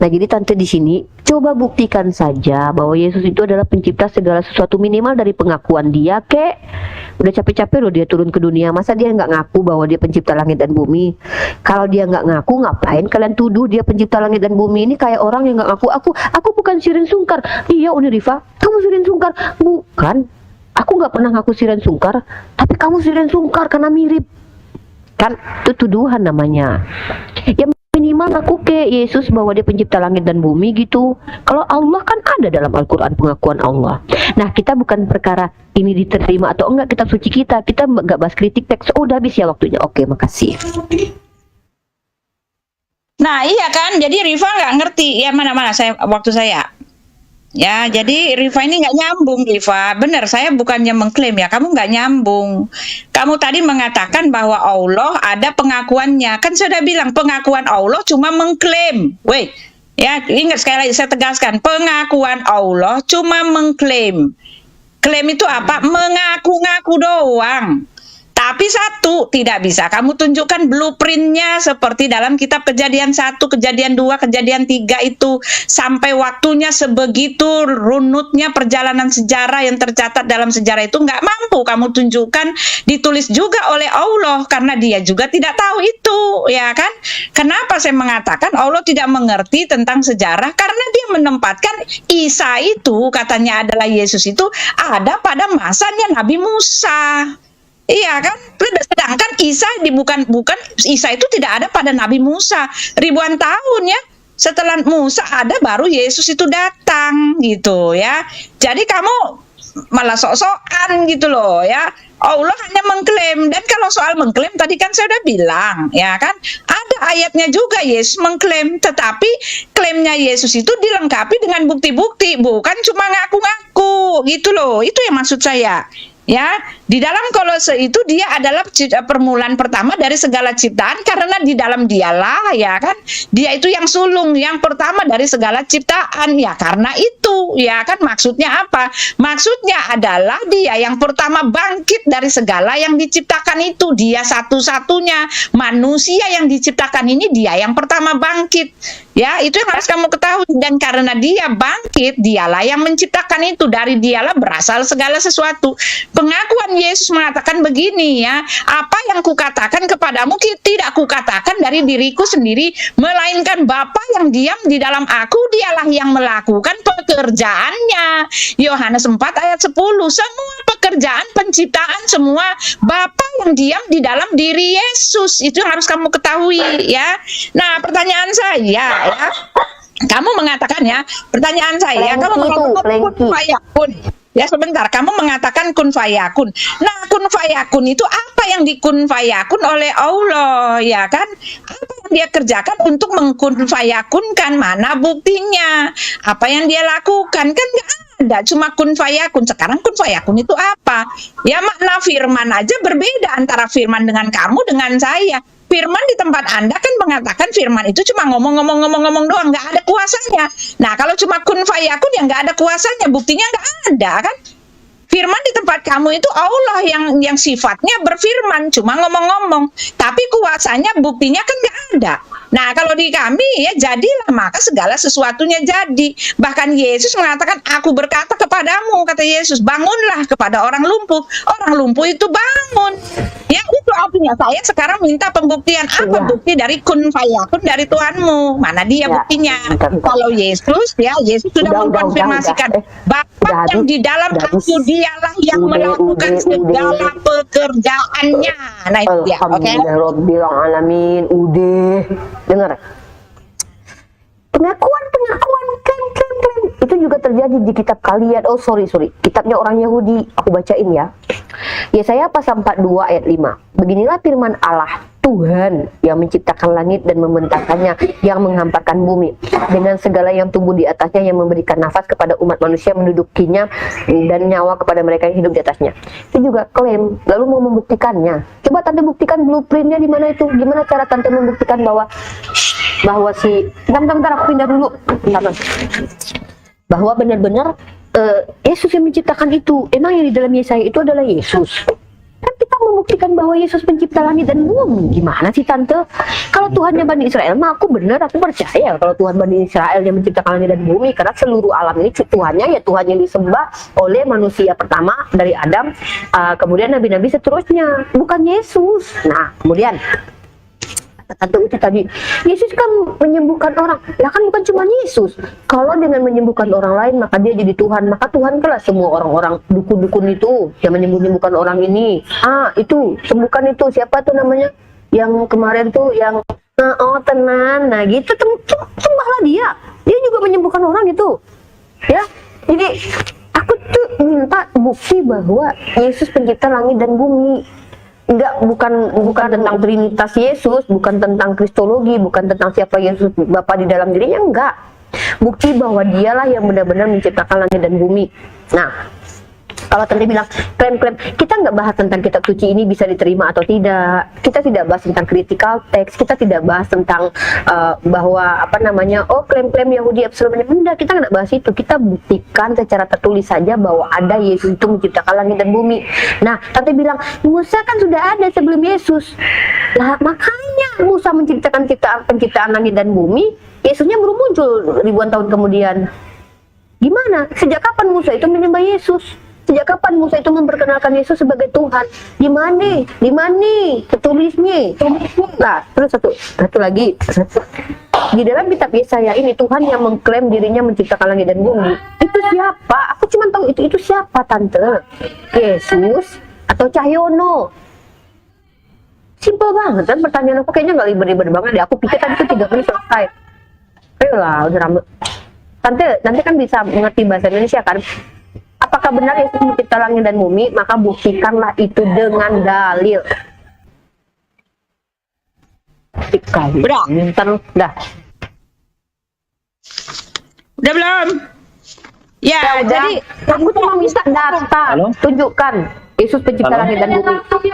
Nah, jadi tante di sini coba buktikan saja bahwa Yesus itu adalah pencipta segala sesuatu, minimal dari pengakuan dia, kek. Udah capek-capek loh dia turun ke dunia, masa dia nggak ngaku bahwa dia pencipta langit dan bumi? Kalau dia nggak ngaku, ngapain kalian tuduh dia pencipta langit dan bumi? Ini kayak orang yang nggak ngaku, aku bukan Shirin Sungkar. Iya Uni Rifa, kamu Shirin Sungkar. Bukan, aku nggak pernah ngaku Shirin Sungkar, tapi kamu Shirin Sungkar karena mirip. Kan itu tuduhan namanya. Ya minimal aku ke Yesus bahwa dia pencipta langit dan bumi gitu. Kalau Allah kan ada dalam Al-Quran pengakuan Allah. Nah, kita bukan perkara ini diterima atau enggak kitab suci kita nggak bahas kritik teks. Oh, udah habis ya waktunya. Oke, makasih. Nah iya kan, jadi Rifa nggak ngerti ya, mana waktu saya. Ya, jadi Rifa ini nggak nyambung, Rifa. Benar, saya bukannya mengklaim ya, kamu nggak nyambung. Kamu tadi mengatakan bahwa Allah ada pengakuannya. Kan saya udah bilang, pengakuan Allah cuma mengklaim. Wait, ya ingat sekali lagi saya tegaskan, pengakuan Allah cuma mengklaim. Klaim itu apa? Mengaku-ngaku doang. Tapi satu, tidak bisa kamu tunjukkan blueprintnya seperti dalam kitab Kejadian 1, Kejadian 2, Kejadian 3 itu. Sampai waktunya sebegitu runutnya perjalanan sejarah yang tercatat dalam sejarah itu nggak mampu kamu tunjukkan, ditulis juga oleh Allah. Karena dia juga tidak tahu itu, ya kan? Kenapa saya mengatakan Allah tidak mengerti tentang sejarah? Karena dia menempatkan Isa itu, katanya adalah Yesus itu, ada pada masanya Nabi Musa. Iya kan, sedangkan Isa bukan Isa itu tidak ada pada Nabi Musa. Ribuan tahun ya setelah Musa ada, baru Yesus itu datang gitu ya. Jadi kamu malah sok-sokan gitu loh ya. Allah hanya mengklaim. Dan kalau soal mengklaim tadi kan saya udah bilang ya kan, ada ayatnya juga Yesus mengklaim, tetapi klaimnya Yesus itu dilengkapi dengan bukti-bukti, bukan cuma ngaku-ngaku gitu loh. Itu yang maksud saya. Ya, di dalam Kolose itu dia adalah permulaan pertama dari segala ciptaan, karena di dalam dialah ya kan, dia itu yang sulung, yang pertama dari segala ciptaan. Ya karena itu ya kan, maksudnya apa? Maksudnya adalah dia yang pertama bangkit dari segala yang diciptakan itu. Dia satu-satunya manusia yang diciptakan ini, dia yang pertama bangkit. Ya, itu yang harus kamu ketahui. Dan karena dia bangkit, dialah yang menciptakan itu. Dari dialah berasal segala sesuatu. Pengakuan Yesus mengatakan begini ya, apa yang kukatakan kepadamu tidak kukatakan dari diriku sendiri, melainkan Bapa yang diam di dalam aku, dialah yang melakukan pekerjaannya. Yohanes 4 ayat 10. Semua pekerjaan penciptaan semua Bapa yang diam di dalam diri Yesus. Itu yang harus kamu ketahui ya. Nah, pertanyaan saya ya, Kamu mengatakan ya, pertanyaan saya, Klengki kamu itu, mengatakan kun klengki. fayakun. Ya sebentar, kamu mengatakan kun fayakun. Nah, kun fayakun itu apa yang dikun fayakun oleh Allah, ya kan? Apa yang dia kerjakan untuk mengkun fayakunkan? Mana buktinya? Apa yang dia lakukan? Kan nggak ada, cuma kun fayakun. Sekarang kun fayakun itu apa? Ya makna firman aja berbeda antara firman dengan kamu dengan saya. Firman di tempat Anda kan mengatakan firman itu cuma ngomong doang, nggak ada kuasanya. Nah, kalau cuma kun fayakun yang nggak ada kuasanya, buktinya nggak ada kan? Firman di tempat kamu itu Allah yang sifatnya berfirman, cuma ngomong-ngomong, tapi kuasanya buktinya kan nggak ada. Nah, kalau di kami ya jadilah, maka segala sesuatunya jadi. Bahkan Yesus mengatakan, aku berkata kepadamu, kata Yesus, bangunlah kepada orang lumpuh. Orang lumpuh itu bangun. Ya itu artinya saya sekarang minta pembuktian. Apa bukti dari kun fayakun dari Tuhanmu? Mana dia Ya. buktinya? Bentar. Kalau Yesus, ya Yesus sudah Udah, mengkonfirmasikan udah. Bapa Udah yang habis. di dalam Udah aku habis. dialah yang melakukan Udah. segala pekerjaannya. Nah itu dia, oke? Alhamdulillah Rabbil Alamin. Udah. Dengar. Pengakuan klaim. Itu juga terjadi di kitab kalian. Oh sorry. Kitabnya orang Yahudi. Aku bacain ya. Yesaya pasal 42 ayat 5. Beginilah firman Allah, Tuhan yang menciptakan langit dan membentangkannya, yang menghamparkan bumi dengan segala yang tumbuh di atasnya, yang memberikan nafas kepada umat manusia mendudukinya dan nyawa kepada mereka yang hidup di atasnya. Itu juga klaim. Lalu mau membuktikannya. Coba tante buktikan blueprintnya di mana itu. Gimana cara tante membuktikan bahwa si bentar aku pindah dulu. Bentar. Bahwa benar-benar Yesus yang menciptakan itu. Emang yang di dalam Yesaya itu adalah Yesus. Kan kita membuktikan bahwa Yesus pencipta langit dan bumi. Gimana sih tante? Kalau Tuhannya Bani Israel mah aku percaya kalau Tuhan Bani Israel yang menciptakan langit dan bumi, karena seluruh alam ini Tuhannya ya Tuhan yang disembah oleh manusia pertama dari Adam, kemudian nabi-nabi seterusnya, bukan Yesus. Nah, kemudian Tante Uti tadi, Yesus kan menyembuhkan orang. Ya kan bukan cuma Yesus. Kalau dengan menyembuhkan orang lain, maka dia jadi Tuhan. Maka Tuhan kelah semua orang-orang dukun-dukun itu yang menyembuhkan orang ini. Itu, sembuhkan itu. Siapa tuh namanya? Yang kemarin tuh, yang tenan. Nah gitu, sembahlah dia. Dia juga menyembuhkan orang itu. Ya, jadi aku tuh minta bukti bahwa Yesus pencipta langit dan bumi. Bukan tentang Trinitas Yesus, bukan tentang Kristologi, bukan tentang siapa Yesus Bapa di dalam dirinya, enggak. Bukti bahwa dialah yang benar-benar menciptakan langit dan bumi. Nah, kalau tadi bilang klaim-klaim, kita nggak bahas tentang kitab suci ini bisa diterima atau tidak. Kita tidak bahas tentang critical text, kita tidak bahas tentang bahwa klaim-klaim Yahudi absolutnya. Enggak, kita nggak bahas itu. Kita buktikan secara tertulis saja bahwa ada Yesus itu menciptakan langit dan bumi. Nah, tante bilang Musa kan sudah ada sebelum Yesus. Lah makanya Musa menciptakan penciptaan langit dan bumi, Yesusnya baru muncul ribuan tahun kemudian. Gimana? Sejak kapan Musa itu menyembah Yesus? Sejak kapan Musa itu memperkenalkan Yesus sebagai Tuhan? Di mana? Tertulisnya. Nah, terus satu lagi. Di dalam kitab Yesaya ini Tuhan yang mengklaim dirinya menciptakan langit dan bumi. Itu siapa? Aku cuma tahu itu siapa tante? Yesus atau Cahyono? Simpel banget kan pertanyaan aku, kayaknya nggak ribet-ribet banget deh. Aku pikir tadi itu 3 menit selesai. Ayolah, udah rambut. Tante kan bisa mengerti bahasa Indonesia kan? Apakah benar Yesus mencipta langit dan bumi? Maka buktikanlah itu dengan dalil. Udah. Udah. Udah belum? Ya, jadi aku cuma minta data. Halo? Tunjukkan Yesus pencipta langit dan bumi.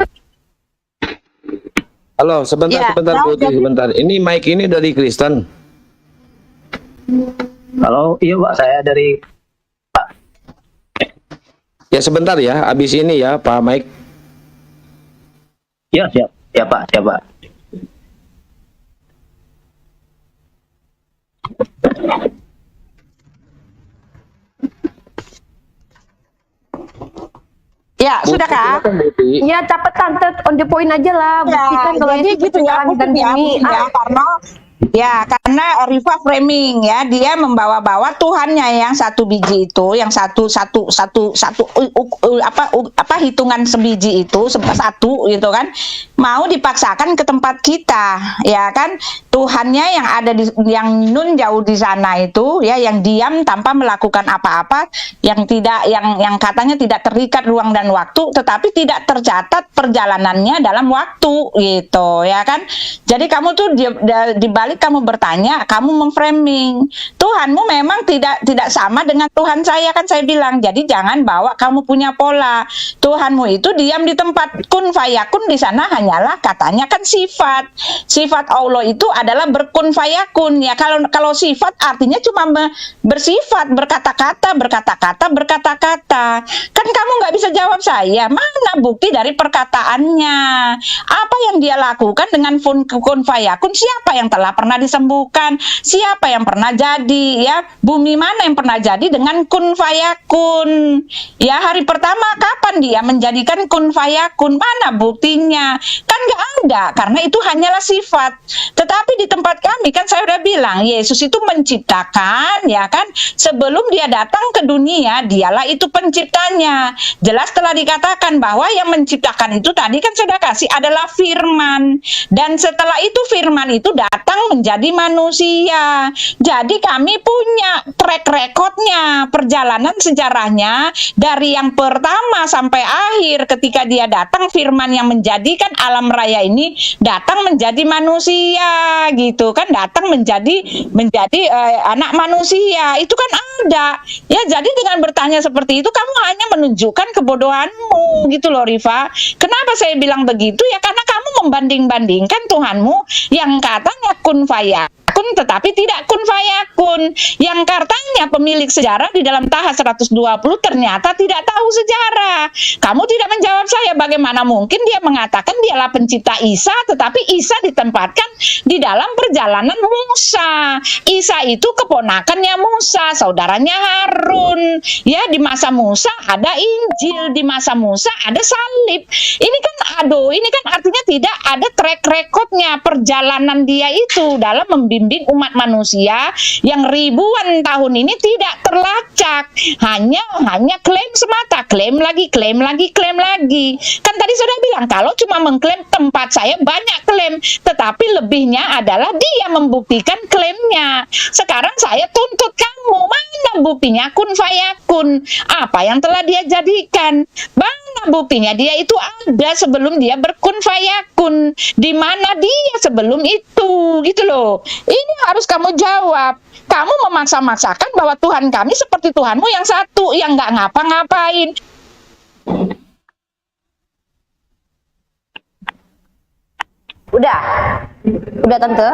Halo, sebentar Bu Uti, sebentar. Ini mic ini dari Kristen. Halo, iya Pak, saya dari Ya sebentar ya, habis ini ya Pak Mike. Ya, siap Pak. ya sudah kak. Silakan, Bu Uti. Ya cepet tante, on the point aja lah. Buktikan kalau jadi Yesus gitu pencipta ya, langit dan bumi. karena Riva framing ya, dia membawa-bawa Tuhannya yang satu biji itu, yang satu hitungan sebiji itu satu gitu kan, mau dipaksakan ke tempat kita, ya kan? Tuhannya yang ada yang nun jauh di sana itu ya, yang diam tanpa melakukan apa-apa, yang katanya tidak terikat ruang dan waktu, tetapi tidak tercatat perjalanannya dalam waktu gitu ya kan. Jadi kamu tuh di balik kamu bertanya, kamu memframing Tuhanmu memang tidak sama dengan Tuhan saya, kan saya bilang. Jadi jangan bawa kamu punya pola. Tuhanmu itu diam di tempat, kun fayakun di sana hanyalah katanya kan sifat. Sifat Allah itu adalah berkun fayakun ya. Kalau sifat artinya cuma bersifat, berkata-kata. Kan kamu nggak bisa jawab saya. Mana bukti dari perkataannya? Apa yang dia lakukan dengan kun fayakun? Siapa yang telah pernah disembuhkan? Siapa yang pernah jadi ya? Bumi mana yang pernah jadi dengan kun fayakun? Ya, hari pertama kapan dia menjadikan kun fayakun? Mana buktinya? Kan nggak ada, karena itu hanyalah sifat. Tetapi di tempat kami kan saya udah bilang, Yesus itu menciptakan ya kan, sebelum dia datang ke dunia dialah itu penciptanya. Jelas telah dikatakan bahwa yang menciptakan itu tadi kan saya udah kasih adalah firman, dan setelah itu firman itu datang menjadi manusia. Jadi kami punya track recordnya, perjalanan sejarahnya dari yang pertama sampai akhir. Ketika dia datang, firman yang menjadikan alam raya ini datang menjadi manusia gitu kan, datang menjadi anak manusia, itu kan ada ya. Jadi dengan bertanya seperti itu kamu hanya menunjukkan kebodohanmu gitu loh, Rifa. Kenapa saya bilang begitu ya, karena kamu membanding-bandingkan Tuhanmu yang katanya kun fayakun tetapi tidak kun fayakun, yang katanya pemilik sejarah di dalam Taha 120 ternyata tidak tahu sejarah. Kamu tidak menjawab saya, bagaimana mungkin dia mengatakan dialah pencipta Isa tetapi Isa ditempatkan di dalam perjalanan Musa. Isa itu keponakannya Musa, saudaranya Harun. Ya, di masa Musa ada Injil, di masa Musa ada salib. Ini kan ini kan artinya tidak ada track recordnya perjalanan dia itu dalam membimbing umat manusia yang ribuan tahun ini tidak terlacak. Hanya klaim semata, klaim lagi. Kan tadi sudah bilang kalau cuma mengklaim tempat saya banyak klaim, tetapi lebihnya adalah dia membuktikan klaimnya. Sekarang saya tuntut kamu, mana buktinya kun fayakun? Apa yang telah dia jadikan? Mana buktinya dia itu ada sebelum dia berkun fayakun? Di mana dia sebelum itu? Gitu loh. Ini harus kamu jawab. Kamu memaksa-maksakan bahwa Tuhan kami seperti Tuhanmu yang satu, yang nggak ngapa-ngapain. Udah Tante.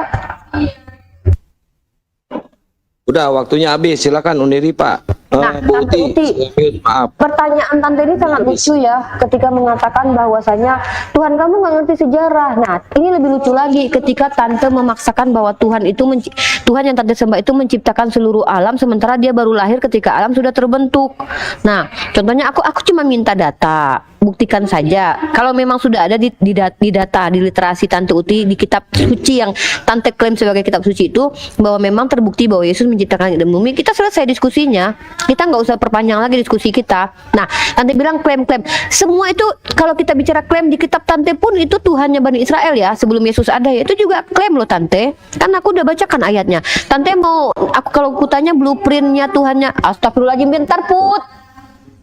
Udah, waktunya habis. Silakan Uniri, Pak. Nah, Tante Uti, maaf. pertanyaan Tante ini sangat lucu ya, ketika mengatakan bahwasanya Tuhan kamu nggak ngerti sejarah. Nah, ini lebih lucu lagi ketika Tante memaksakan bahwa Tuhan yang Tante sembah itu menciptakan seluruh alam, sementara dia baru lahir ketika alam sudah terbentuk. Nah, contohnya aku cuma minta data, buktikan saja. Kalau memang sudah ada di data, di literasi Tante Uti, di kitab suci yang Tante klaim sebagai kitab suci itu, bahwa memang terbukti bahwa Yesus menciptakan langit dan bumi, kita selesai diskusinya. Kita nggak usah perpanjang lagi diskusi kita. Nah, Tante bilang klaim-klaim. Semua itu kalau kita bicara klaim di kitab Tante pun itu Tuhannya Bani Israel ya, sebelum Yesus ada ya, itu juga klaim loh Tante. Kan aku udah bacakan ayatnya. Tante mau kalau kutanya blueprintnya Tuhannya, astagfirullahaladzim, bentar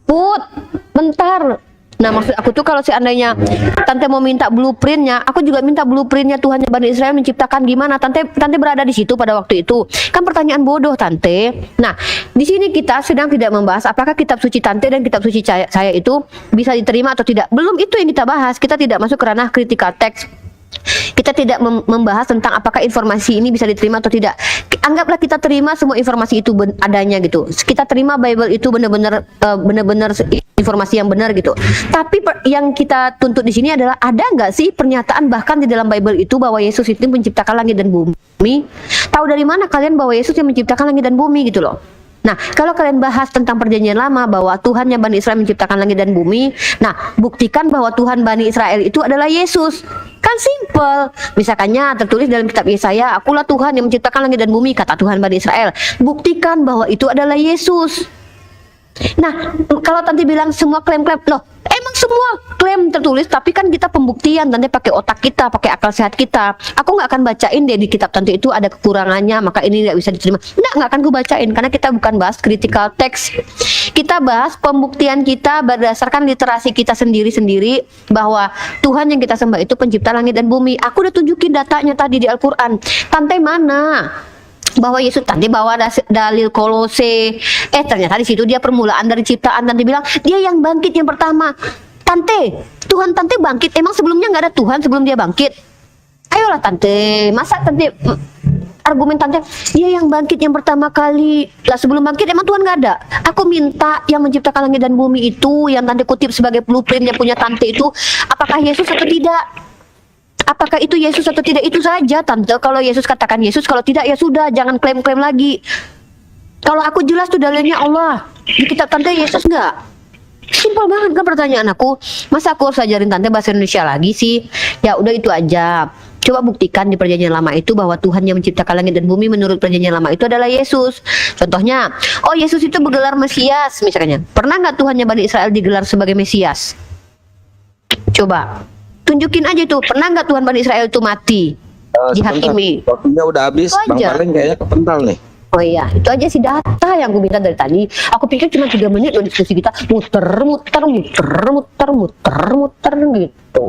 Put, bentar. Nah, maksud aku tuh kalau seandainya Tante mau minta blueprintnya, aku juga minta blueprintnya Tuhannya Bani Israel menciptakan gimana. Tante berada di situ pada waktu itu. Kan pertanyaan bodoh Tante. Nah, di sini kita sedang tidak membahas apakah kitab suci Tante dan kitab suci saya itu bisa diterima atau tidak. Belum itu yang kita bahas. Kita tidak masuk ke ranah critical text. Kita tidak membahas tentang apakah informasi ini bisa diterima atau tidak. Anggaplah kita terima semua informasi itu adanya gitu. Kita terima Bible itu benar-benar informasi yang benar gitu. Tapi yang kita tuntut di sini adalah, ada nggak sih pernyataan bahkan di dalam Bible itu bahwa Yesus itu menciptakan langit dan bumi? Tahu dari mana kalian bahwa Yesus yang menciptakan langit dan bumi gitu loh? Nah, kalau kalian bahas tentang perjanjian lama bahwa Tuhan yang Bani Israel menciptakan langit dan bumi, nah buktikan bahwa Tuhan Bani Israel itu adalah Yesus. Kan simple. Misalkannya tertulis dalam kitab Yesaya, akulah Tuhan yang menciptakan langit dan bumi, kata Tuhan Bani Israel. Buktikan bahwa itu adalah Yesus. Nah, kalau Tante bilang semua klaim-klaim, loh, emang Semua klaim tertulis, tapi kan kita pembuktian Tante pakai otak kita, pakai akal sehat kita. Aku nggak akan bacain deh di kitab Tante itu ada kekurangannya, maka ini nggak bisa diterima. Nggak akan gue bacain, karena kita bukan bahas critical text. Kita bahas pembuktian kita berdasarkan literasi kita sendiri-sendiri bahwa Tuhan yang kita sembah itu pencipta langit dan bumi. Aku udah tunjukin datanya tadi di Al-Quran. Tante mana? Bahwa Yesus, Tante bawa dalil Kolose, ternyata di situ dia permulaan dari ciptaan. Tante bilang dia yang bangkit yang pertama. Tante, Tuhan Tante bangkit, emang sebelumnya nggak ada Tuhan sebelum dia bangkit? Ayolah Tante, masa Tante argumen Tante dia yang bangkit yang pertama kali lah, sebelum bangkit emang Tuhan nggak ada? Aku minta yang menciptakan langit dan bumi itu, yang Tante kutip sebagai blueprint yang punya Tante itu, apakah Yesus atau tidak? Apakah itu Yesus atau tidak, itu saja Tante. Kalau Yesus katakan Yesus, kalau tidak ya sudah, jangan klaim-klaim lagi. Kalau aku jelas tuh dalilnya Allah, di kitab Tante Yesus nggak? Simpel banget kan pertanyaan aku. Masa aku harus ajarin Tante bahasa Indonesia lagi sih? Ya udah itu aja. Coba buktikan di perjanjian lama itu bahwa Tuhan yang menciptakan langit dan bumi menurut perjanjian lama itu adalah Yesus. Contohnya, oh Yesus itu bergelar Mesias misalnya. Pernah nggak Tuhannya Bani Israel digelar sebagai Mesias? Coba tunjukin aja itu, pernah nggak Tuhan Bani Israel itu mati dihakimi? Waktunya udah habis, Itu Bang aja. Palen kayaknya kepental nih. Oh iya, itu aja sih data yang gue minta dari tadi. Aku pikir cuma 3 menit loh diskusi kita, muter gitu.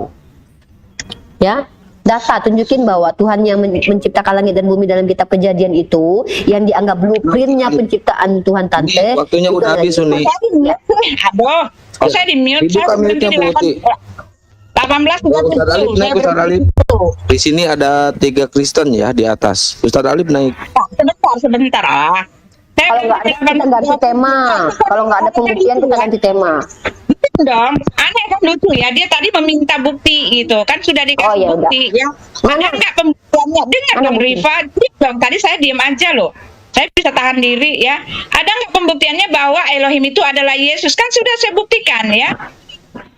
Ya, data tunjukin bahwa Tuhan yang menciptakan langit dan bumi dalam kitab Kejadian itu, yang dianggap blueprintnya penciptaan Tuhan Tante. Waktunya itu udah adalah- habis, Uni. Aduh, kok saya di mute? Dibuka mute-nya, Bu Uti. 18 Ustaz Alif naik, Ustaz Alif. Di sini ada 3 Kristen ya di atas. Ustaz Alif naik. Sebentar. Kalau nggak ada kita ganti tema. Kalau nggak ada pembuktian kita ganti tema. Dong, aneh kan, lucu ya, dia tadi meminta bukti gitu kan, sudah dikasih Oh, ya udah. bukti ya. Ada nggak pembuktiannya? Dengar Mana dong bukti? Rifa, diam dong, tadi saya diam aja loh. Saya bisa tahan diri ya. Ada nggak pembuktiannya bahwa Elohim itu adalah Yesus? Kan sudah saya buktikan ya.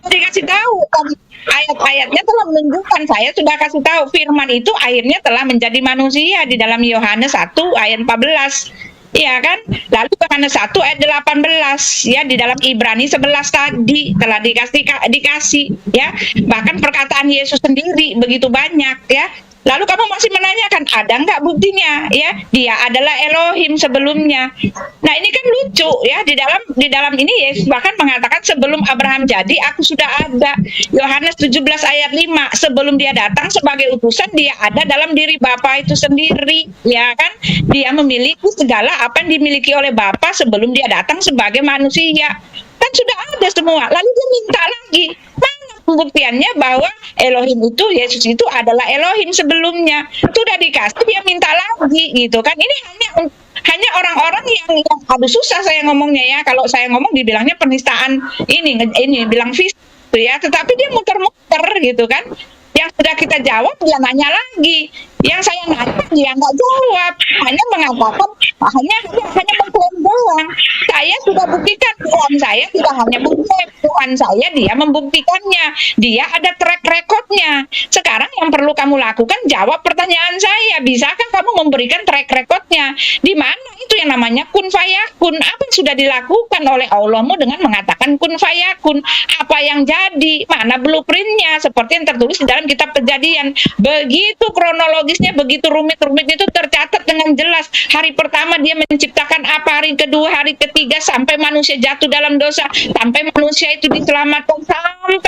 Dikasih tahu kan, ayat-ayatnya telah menunjukkan, saya sudah kasih tahu firman itu akhirnya telah menjadi manusia di dalam Yohanes 1 ayat 14. Iya kan? Lalu Yohanes 1 ayat 18 ya, di dalam Ibrani 11 tadi telah dikasih ya. Bahkan perkataan Yesus sendiri begitu banyak ya. Lalu kamu masih menanyakan ada nggak buktinya ya? Dia adalah Elohim sebelumnya. Nah, ini kan lucu ya, di dalam ini Yesus bahkan mengatakan sebelum Abraham jadi aku sudah ada. Yohanes 17 ayat 5, sebelum dia datang sebagai utusan dia ada dalam diri Bapa itu sendiri, ya kan? Dia memiliki segala apa yang dimiliki oleh Bapa sebelum dia datang sebagai manusia. Kan sudah ada semua. Lalu dia minta lagi. Mana pembuktiannya bahwa Elohim itu, Yesus itu adalah Elohim sebelumnya? Sudah dikasih, dia minta lagi gitu kan. Ini hanya orang-orang yang aduh susah saya ngomongnya ya. Kalau saya ngomong dibilangnya penistaan ini bilang fisik ya, tetapi dia muter-muter gitu kan. Yang sudah kita jawab dia nanya lagi. Yang saya nanya dia nggak jawab, hanya mengatakan hanya mengklaim doang. Saya sudah buktikan Tuhan saya tidak hanya mengklaim, Tuhan saya dia membuktikannya. Dia ada track recordnya. Sekarang yang perlu kamu lakukan jawab pertanyaan saya. Bisakah kamu memberikan track recordnya? Di mana itu yang namanya kun fayakun? Apa yang sudah dilakukan oleh Allahmu dengan mengatakan kun fayakun? Apa yang jadi? Mana blueprintnya? Seperti yang tertulis di dalam kitab Kejadian. Begitu kronologisnya, begitu rumit-rumit itu tercatat dengan jelas. Hari pertama dia menciptakan apa, hari kedua, hari ketiga, sampai manusia jatuh dalam dosa, sampai manusia itu diselamatkan,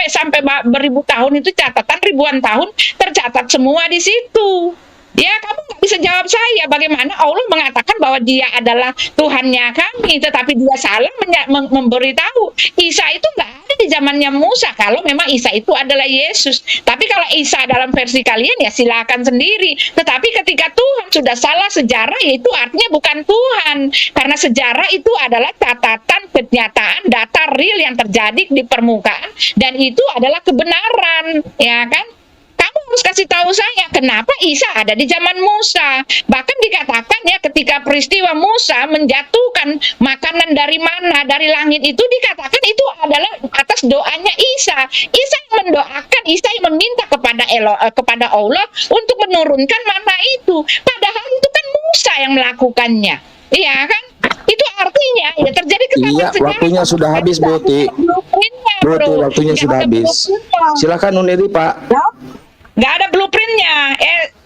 sampai beribu tahun, itu catatan ribuan tahun tercatat semua di situ. Ya, kamu nggak bisa jawab saya bagaimana Allah mengatakan bahwa dia adalah Tuhannya kami, tetapi dia salah memberitahu. Isa itu nggak ada di zamannya Musa, kalau memang Isa itu adalah Yesus. Tapi kalau Isa dalam versi kalian ya silakan sendiri. Tetapi ketika Tuhan sudah salah sejarah, itu artinya bukan Tuhan. Karena sejarah itu adalah catatan, kenyataan, data real yang terjadi di permukaan, dan itu adalah kebenaran, ya kan? Kamu harus kasih tahu saya kenapa Isa ada di zaman Musa. Bahkan dikatakan ya, ketika peristiwa Musa menjatuhkan makanan dari mana, dari langit, itu dikatakan itu adalah atas doanya Isa. Isa yang mendoakan, Isa yang meminta kepada Allah untuk menurunkan mana itu. Padahal itu kan Musa yang melakukannya. Iya kan? Itu artinya ya terjadi kesalahan Iya, sejarah. waktunya sudah habis, Bu Uti. Blueprintnya Bro, bro. waktunya Nggak sudah ada habis. blueprintnya. Silakan Uniri, Pak. Nggak ada blueprintnya.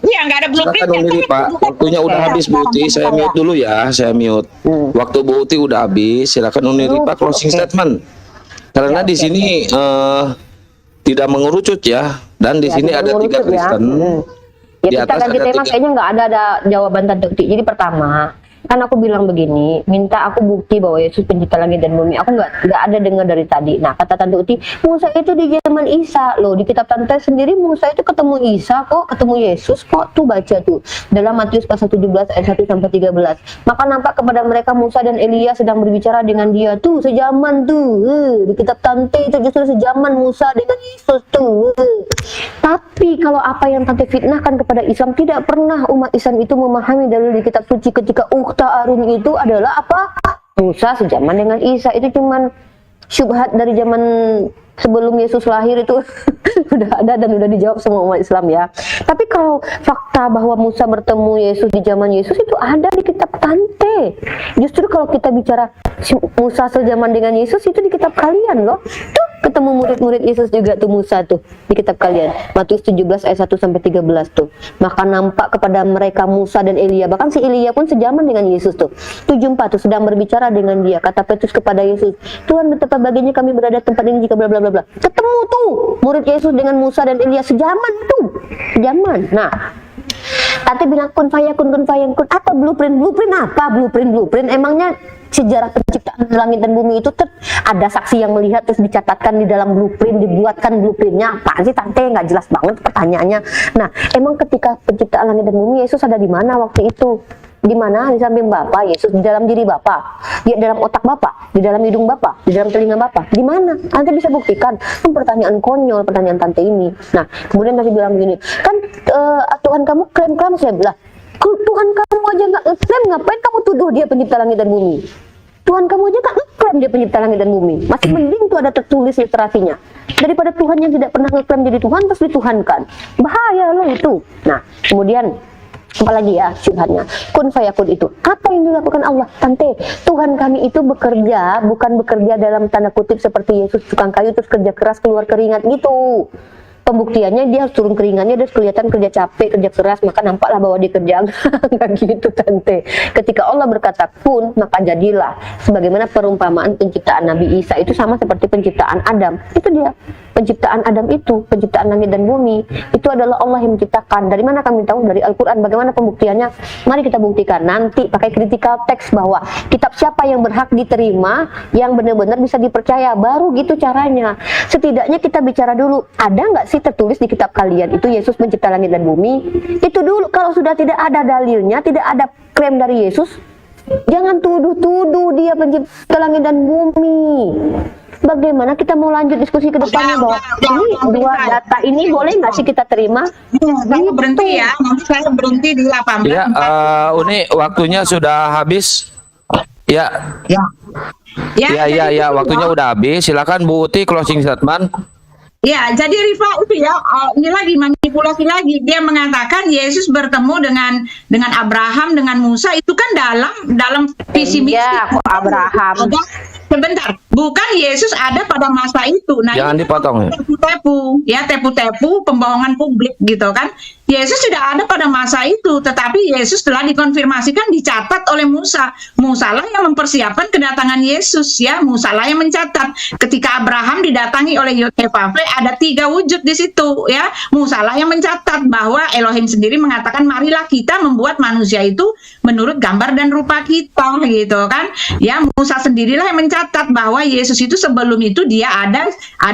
Iya, nggak ada Silakan blueprintnya. Uniri, Pak. Waktunya udah habis, Bu Uti. Saya mute dulu ya, saya mute. Waktu Bu Uti udah habis. Silakan Uniri, Pak, closing statement. Karena di sini tidak mengerucut ya, dan di Ya, sini tidak ada 3 mengerucut ya. Kristen. Ya Di kita atas ganti ada tema 3. kayaknya nggak ada jawaban Tante Uti. Jadi pertama, kan aku bilang begini, minta aku bukti bahwa Yesus pencipta langit dan bumi. Aku nggak ada dengar dari tadi. Nah, kata Tante Uti, Musa itu di zaman Isa loh. Di kitab Tante sendiri Musa itu ketemu Isa kok, ketemu Yesus kok. Tuh baca tuh dalam Matius pasal 17 ayat 1 sampai 13. Maka nampak kepada mereka Musa dan Elia sedang berbicara dengan dia tuh sejaman tuh. Di kitab Tante itu justru sejaman Musa dengan Yesus tuh. Tapi kalau apa yang Tante fitnahkan kepada Islam, tidak pernah umat Islam itu memahami dalil di kitab suci ketika Ukhta Arun itu adalah apa? Musa sejaman dengan Isa. Itu cuman syubhat dari zaman sebelum Yesus lahir itu udah ada dan udah dijawab semua umat Islam ya. Tapi kalau fakta bahwa Musa bertemu Yesus di zaman Yesus itu ada di kitab Tante. Justru kalau kita bicara Musa sejaman dengan Yesus itu di kitab kalian loh. Tuh ketemu murid-murid Yesus juga tuh Musa tuh di kitab kalian. Matius 17 ayat 1 sampai 13 tuh. Maka nampak kepada mereka Musa dan Elia. Bahkan si Elia pun sejaman dengan Yesus tuh. 74 tuh sedang berbicara dengan dia. Kata Petrus kepada Yesus, Tuhan betapa baginya kami berada di tempat ini jika bla bla bla bla. Ketemu tuh murid Yesus dengan Musa dan Elia sejaman tuh. Sejaman. Nah, Tante bilang kun fayakun. Apa blueprint apa? Blueprint emangnya sejarah penciptaan langit dan bumi itu ada saksi yang melihat terus dicatatkan di dalam blueprint, dibuatkan blueprintnya apa sih Tante? Nggak jelas banget pertanyaannya. Nah, emang ketika penciptaan langit dan bumi Yesus ada di mana waktu itu? Di mana? Di samping Bapa, Yesus di dalam diri Bapa, di dalam otak Bapa, di dalam hidung Bapa, di dalam telinga Bapa. Di mana? Anda bisa buktikan. Itu pertanyaan konyol, pertanyaan Tante ini. Nah, kemudian Tante bilang begini, kan Tuhan kamu klaim saya bilang, Tuhan kamu aja nggak ngeklaim, ngapain kamu tuduh dia pencipta langit dan bumi? Tuhan kamu aja nggak ngeklaim dia pencipta langit dan bumi. Masih mending tuh ada tertulis literasinya daripada Tuhan yang tidak pernah ngeklaim jadi Tuhan terus dituhankan. Bahaya loh itu. Nah, kemudian apalagi ya syubhatnya kun fayakun itu apa yang dilakukan Allah? Tante, Tuhan kami itu bekerja, bukan bekerja dalam tanda kutip seperti Yesus tukang kayu terus kerja keras keluar keringat gitu. Pembuktiannya dia harus turun keringatnya, dia harus kelihatan kerja capek, kerja keras, maka nampaklah bahwa dia kerja. Nggak gitu Tante. Ketika Allah berkata kun, maka jadilah. Sebagaimana perumpamaan penciptaan Nabi Isa itu sama seperti penciptaan Adam. Itu dia penciptaan Adam itu, penciptaan langit dan bumi itu adalah Allah yang menciptakan. Dari mana kami tahu? Dari Al-Quran. Bagaimana pembuktiannya? Mari kita buktikan nanti pakai critical text bahwa kitab siapa yang berhak diterima, yang benar-benar bisa dipercaya, baru gitu caranya. Setidaknya kita bicara dulu, ada nggak sih tertulis di kitab kalian itu Yesus pencipta langit dan bumi? Itu dulu. Kalau sudah tidak ada dalilnya, tidak ada klaim dari Yesus, jangan tuduh-tuduh dia pencipta langit dan bumi. Bagaimana kita mau lanjut diskusi ke depannya bahwa ini dua data ini boleh nggak sih kita terima? Saya berhenti ya, nanti saya berhenti di 18. Ya, Uni, waktunya sudah habis. Ya, ya, waktunya udah habis. Silakan Bu Uti closing statement. Ya, jadi Rifa itu ya, ini lagi manipulasi lagi. Dia mengatakan Yesus bertemu dengan Abraham, dengan Musa, itu kan dalam visi misi. Iya, kok Abraham. Sebentar, bukan Yesus ada pada masa itu. Nah, Jangan dipotong ya. Tepu-tepu, pembohongan publik gitu kan. Yesus sudah ada pada masa itu, tetapi Yesus telah dikonfirmasikan, dicatat oleh Musa. Musa lah yang mempersiapkan kedatangan Yesus ya. Musa lah yang mencatat. Ketika Abraham didatangi oleh Yod-Heh-Vav-Veh, ada 3 wujud di situ ya. Musa lah yang mencatat bahwa Elohim sendiri mengatakan marilah kita membuat manusia itu menurut gambar dan rupa kita gitu kan. Ya, Musa sendirilah yang mencatat bahwa Yesus itu sebelum itu dia ada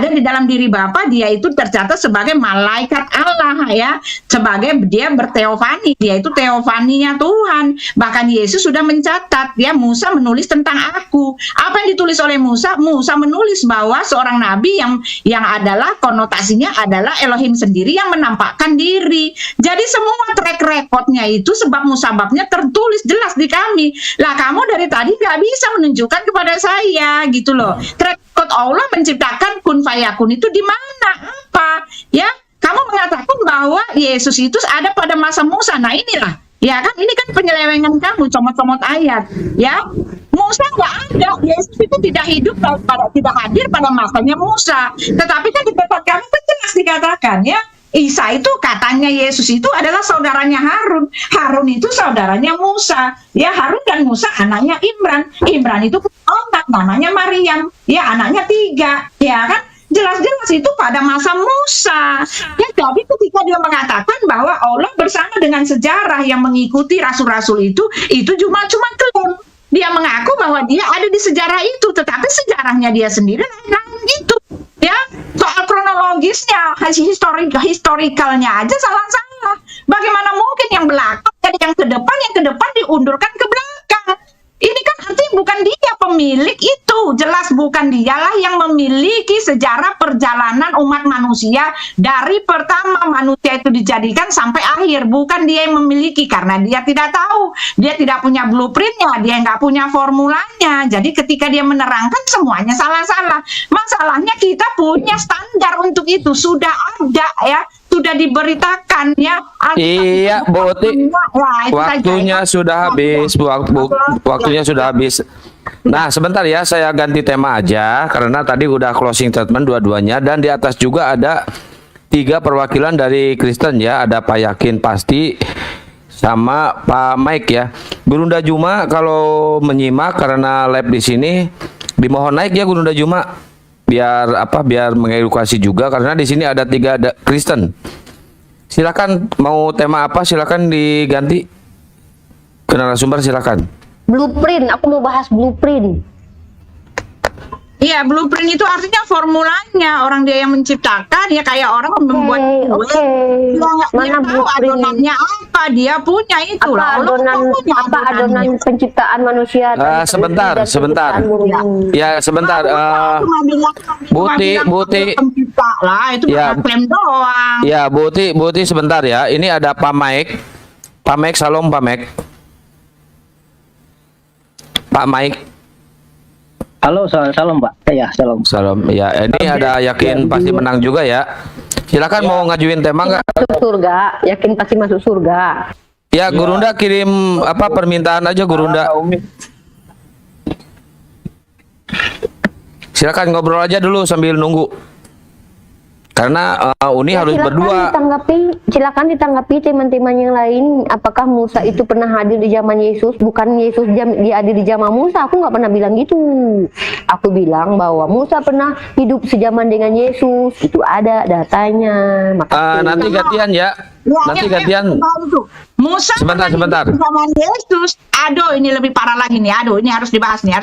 di dalam diri Bapa, dia itu tercatat sebagai malaikat Allah ya. Sebagai dia berteofani, dia itu teofaninya Tuhan. Bahkan Yesus sudah mencatat ya, Musa menulis tentang aku. Apa yang ditulis oleh Musa? Musa menulis bahwa seorang nabi yang adalah konotasinya adalah Elohim sendiri yang menampakkan diri. Jadi semua track recordnya itu sebab musababnya tertulis jelas di kami. Lah kamu dari tadi nggak bisa menunjukkan kepada saya gitu loh. Track record Allah menciptakan kun fayakun itu di mana? Apa? Ya? Kamu mengatakan bahwa Yesus itu ada pada masa Musa. Nah inilah, ya kan, ini kan penyelewengan kamu, comot-comot ayat, ya. Musa nggak ada, Yesus itu tidak hidup tidak hadir pada masanya Musa. Tetapi kan di tempat kami kan jelas dikatakan ya, Isa itu katanya Yesus itu adalah saudaranya Harun. Harun itu saudaranya Musa. Ya, Harun dan Musa anaknya Imran. Imran itu anak namanya Maryam. Ya, anaknya 3. Ya kan? Jelas-jelas itu pada masa Musa. Ya, jadi ketika dia mengatakan bahwa Allah bersama dengan sejarah yang mengikuti rasul-rasul itu cuma klaim. Dia mengaku bahwa dia ada di sejarah itu, tetapi sejarahnya dia sendiri lain gitu. Ya, soal kronologisnya, historikalnya aja salah-salah. Bagaimana mungkin yang belakang jadi yang ke depan diundurkan ke belakang? Ini kan artinya bukan dia pemilik itu, jelas bukan dialah yang memiliki sejarah perjalanan umat manusia dari pertama manusia itu dijadikan sampai akhir. Bukan dia yang memiliki karena dia tidak tahu, dia tidak punya blueprintnya, dia nggak punya formulanya. Jadi ketika dia menerangkan semuanya salah-salah. Masalahnya kita punya standar untuk itu, sudah ada ya. Sudah diberitakan ya. Iya, Bu Uti. Waktunya sudah habis, waktunya sudah habis. Nah, sebentar ya, saya ganti tema aja karena tadi udah closing statement dua-duanya dan di atas juga ada 3 perwakilan dari Kristen ya, ada Pak Yakin pasti sama Pak Mike ya. Gurunda Juma kalau menyimak karena live di sini dimohon naik ya Gurunda Juma. Biar mengedukasi juga karena di sini ada 3 Kristen. Silakan mau tema apa silakan diganti. Ke narasumber silakan. Blueprint, aku mau bahas blueprint. Iya, blueprint itu artinya formulanya. Orang dia yang menciptakan, ya kayak orang membuat kue. Oke. Dia Mana tahu blueprint? adonannya apa, dia punya itu. Apa adonan penciptaan manusia? Sebentar. Ya, sebentar. Buti. Pencipta lah, itu Ya. klaim doang. Ya, Buti sebentar ya. Ini ada Pak Mike. Pak Mike, salam Pak Mike. Pak Mike. Halo, salam Pak. Ya, salam. Salam. Ya, ini ada Yakin pasti menang juga ya. Silakan mau ngajuin tema nggak? Masuk surga, yakin pasti masuk surga. Ya, Gurunda kirim permintaan aja Gurunda. Silakan ngobrol aja dulu sambil nunggu. Karena Uni harus berdua. Silakan ditanggapi teman-teman yang lain. Apakah Musa itu pernah hadir di zaman Yesus? Bukan Yesus dia hadir di zaman Musa. Aku nggak pernah bilang gitu. Aku bilang bahwa Musa pernah hidup sejaman dengan Yesus. Itu ada datanya. Nanti gantian ya. Nanti gantian. Musa Sebentar. zaman Yesus. Aduh, ini lebih parah lagi nih. Aduh, ini harus dibahas nih.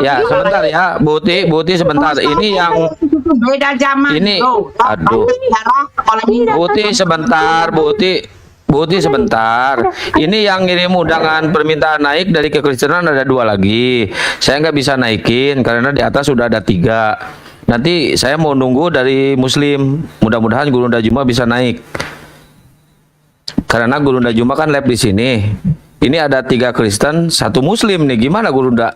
Ya, sebentar ya. Buti sebentar. Ini yang beda zaman. Ini, aduh. Buti sebentar. Ini yang ngirim undangan permintaan naik dari kekristenan ada 2 lagi. Saya nggak bisa naikin karena di atas sudah ada 3. Nanti saya mau nunggu dari Muslim. Mudah-mudahan Gurunda Juma bisa naik. Karena Gurunda Juma kan live di sini. Ini ada 3 Kristen, 1 Muslim nih. Gimana Gurunda?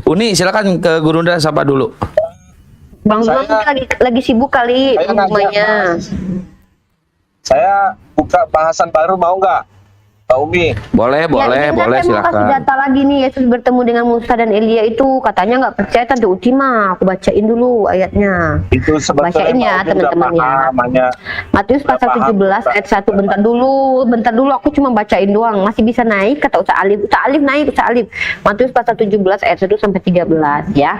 Uni silakan ke Gurunda sapa dulu. Bang Zul lagi sibuk kali rumahnya. Saya buka bahasan baru, mau nggak, Pak Umi? Boleh Saya mau kasih silakan. data lagi nih, Yesus bertemu dengan Musa dan Elia itu katanya nggak percaya Tante Uti mah. Aku bacain dulu ayatnya. Itu sebetulnya Bacain ya Pak Umi teman-teman udah ya. paham, hanya Matius pasal Udah paham, 17 ayat 1. Bentar dulu aku cuma bacain doang. Masih bisa naik kata Ustaz Alif naik Ustaz Alif. Matius pasal 17 ayat 1 sampai 13 ya.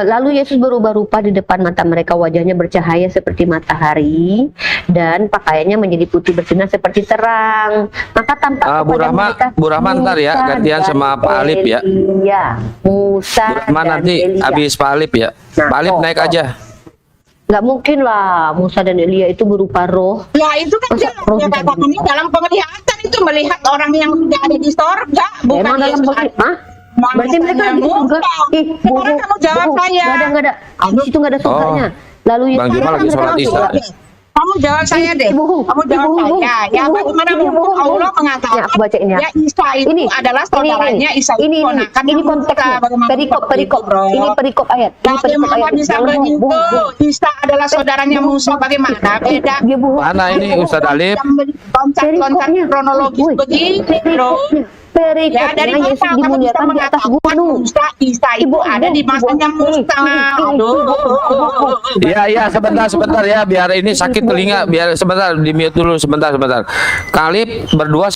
Lalu Yesus berubah rupa di depan mata mereka, wajahnya bercahaya seperti matahari dan pakaiannya menjadi putih bersinar seperti terang. Maka tampak kepada mereka Bu Rahma ntar ya, gantian sama Pak Alif ya. Iya, Musa Bu Rahma dan nanti Elia. habis Pak Alif ya. Nah, Pak Alif naik aja. Nggak mungkin lah Musa dan Elia itu berupa roh. Ya itu kan Masa jelas roh dia bisa katakan ini dalam penglihatan itu melihat orang yang tidak ada di sorga, bukan Emang dalam Yesus. bukti, berarti mereka di surga. Sekarang kamu jawab saya. Nggak ada. Di situ nggak ada surganya. Lalu Bang Juma lagi sholat Isya. Kamu jawab saya deh. Kamu jawab saya. Ya bagaimana mungkin Allah mengatakan Ya, aku bacain ya. ya Isa itu adalah saudaranya Isa ini ponakannya konteksnya. Musa. Perikop. Ini perikop ayat. Bagaimana bisa begitu? Isa adalah saudaranya Musa. Bagaimana beda? Mana ini Ustadz Alif? Loncat kronologis begini, bro. perikopnya Ya, dari mana Yesus kamu bisa dimuliakan di atas mengatakan gunung. Isa itu ada di masanya Musa? Aduh. Ya, sebentar ya, biar ini sakit telinga, biar sebentar di mute dulu sebentar. Kalib berdua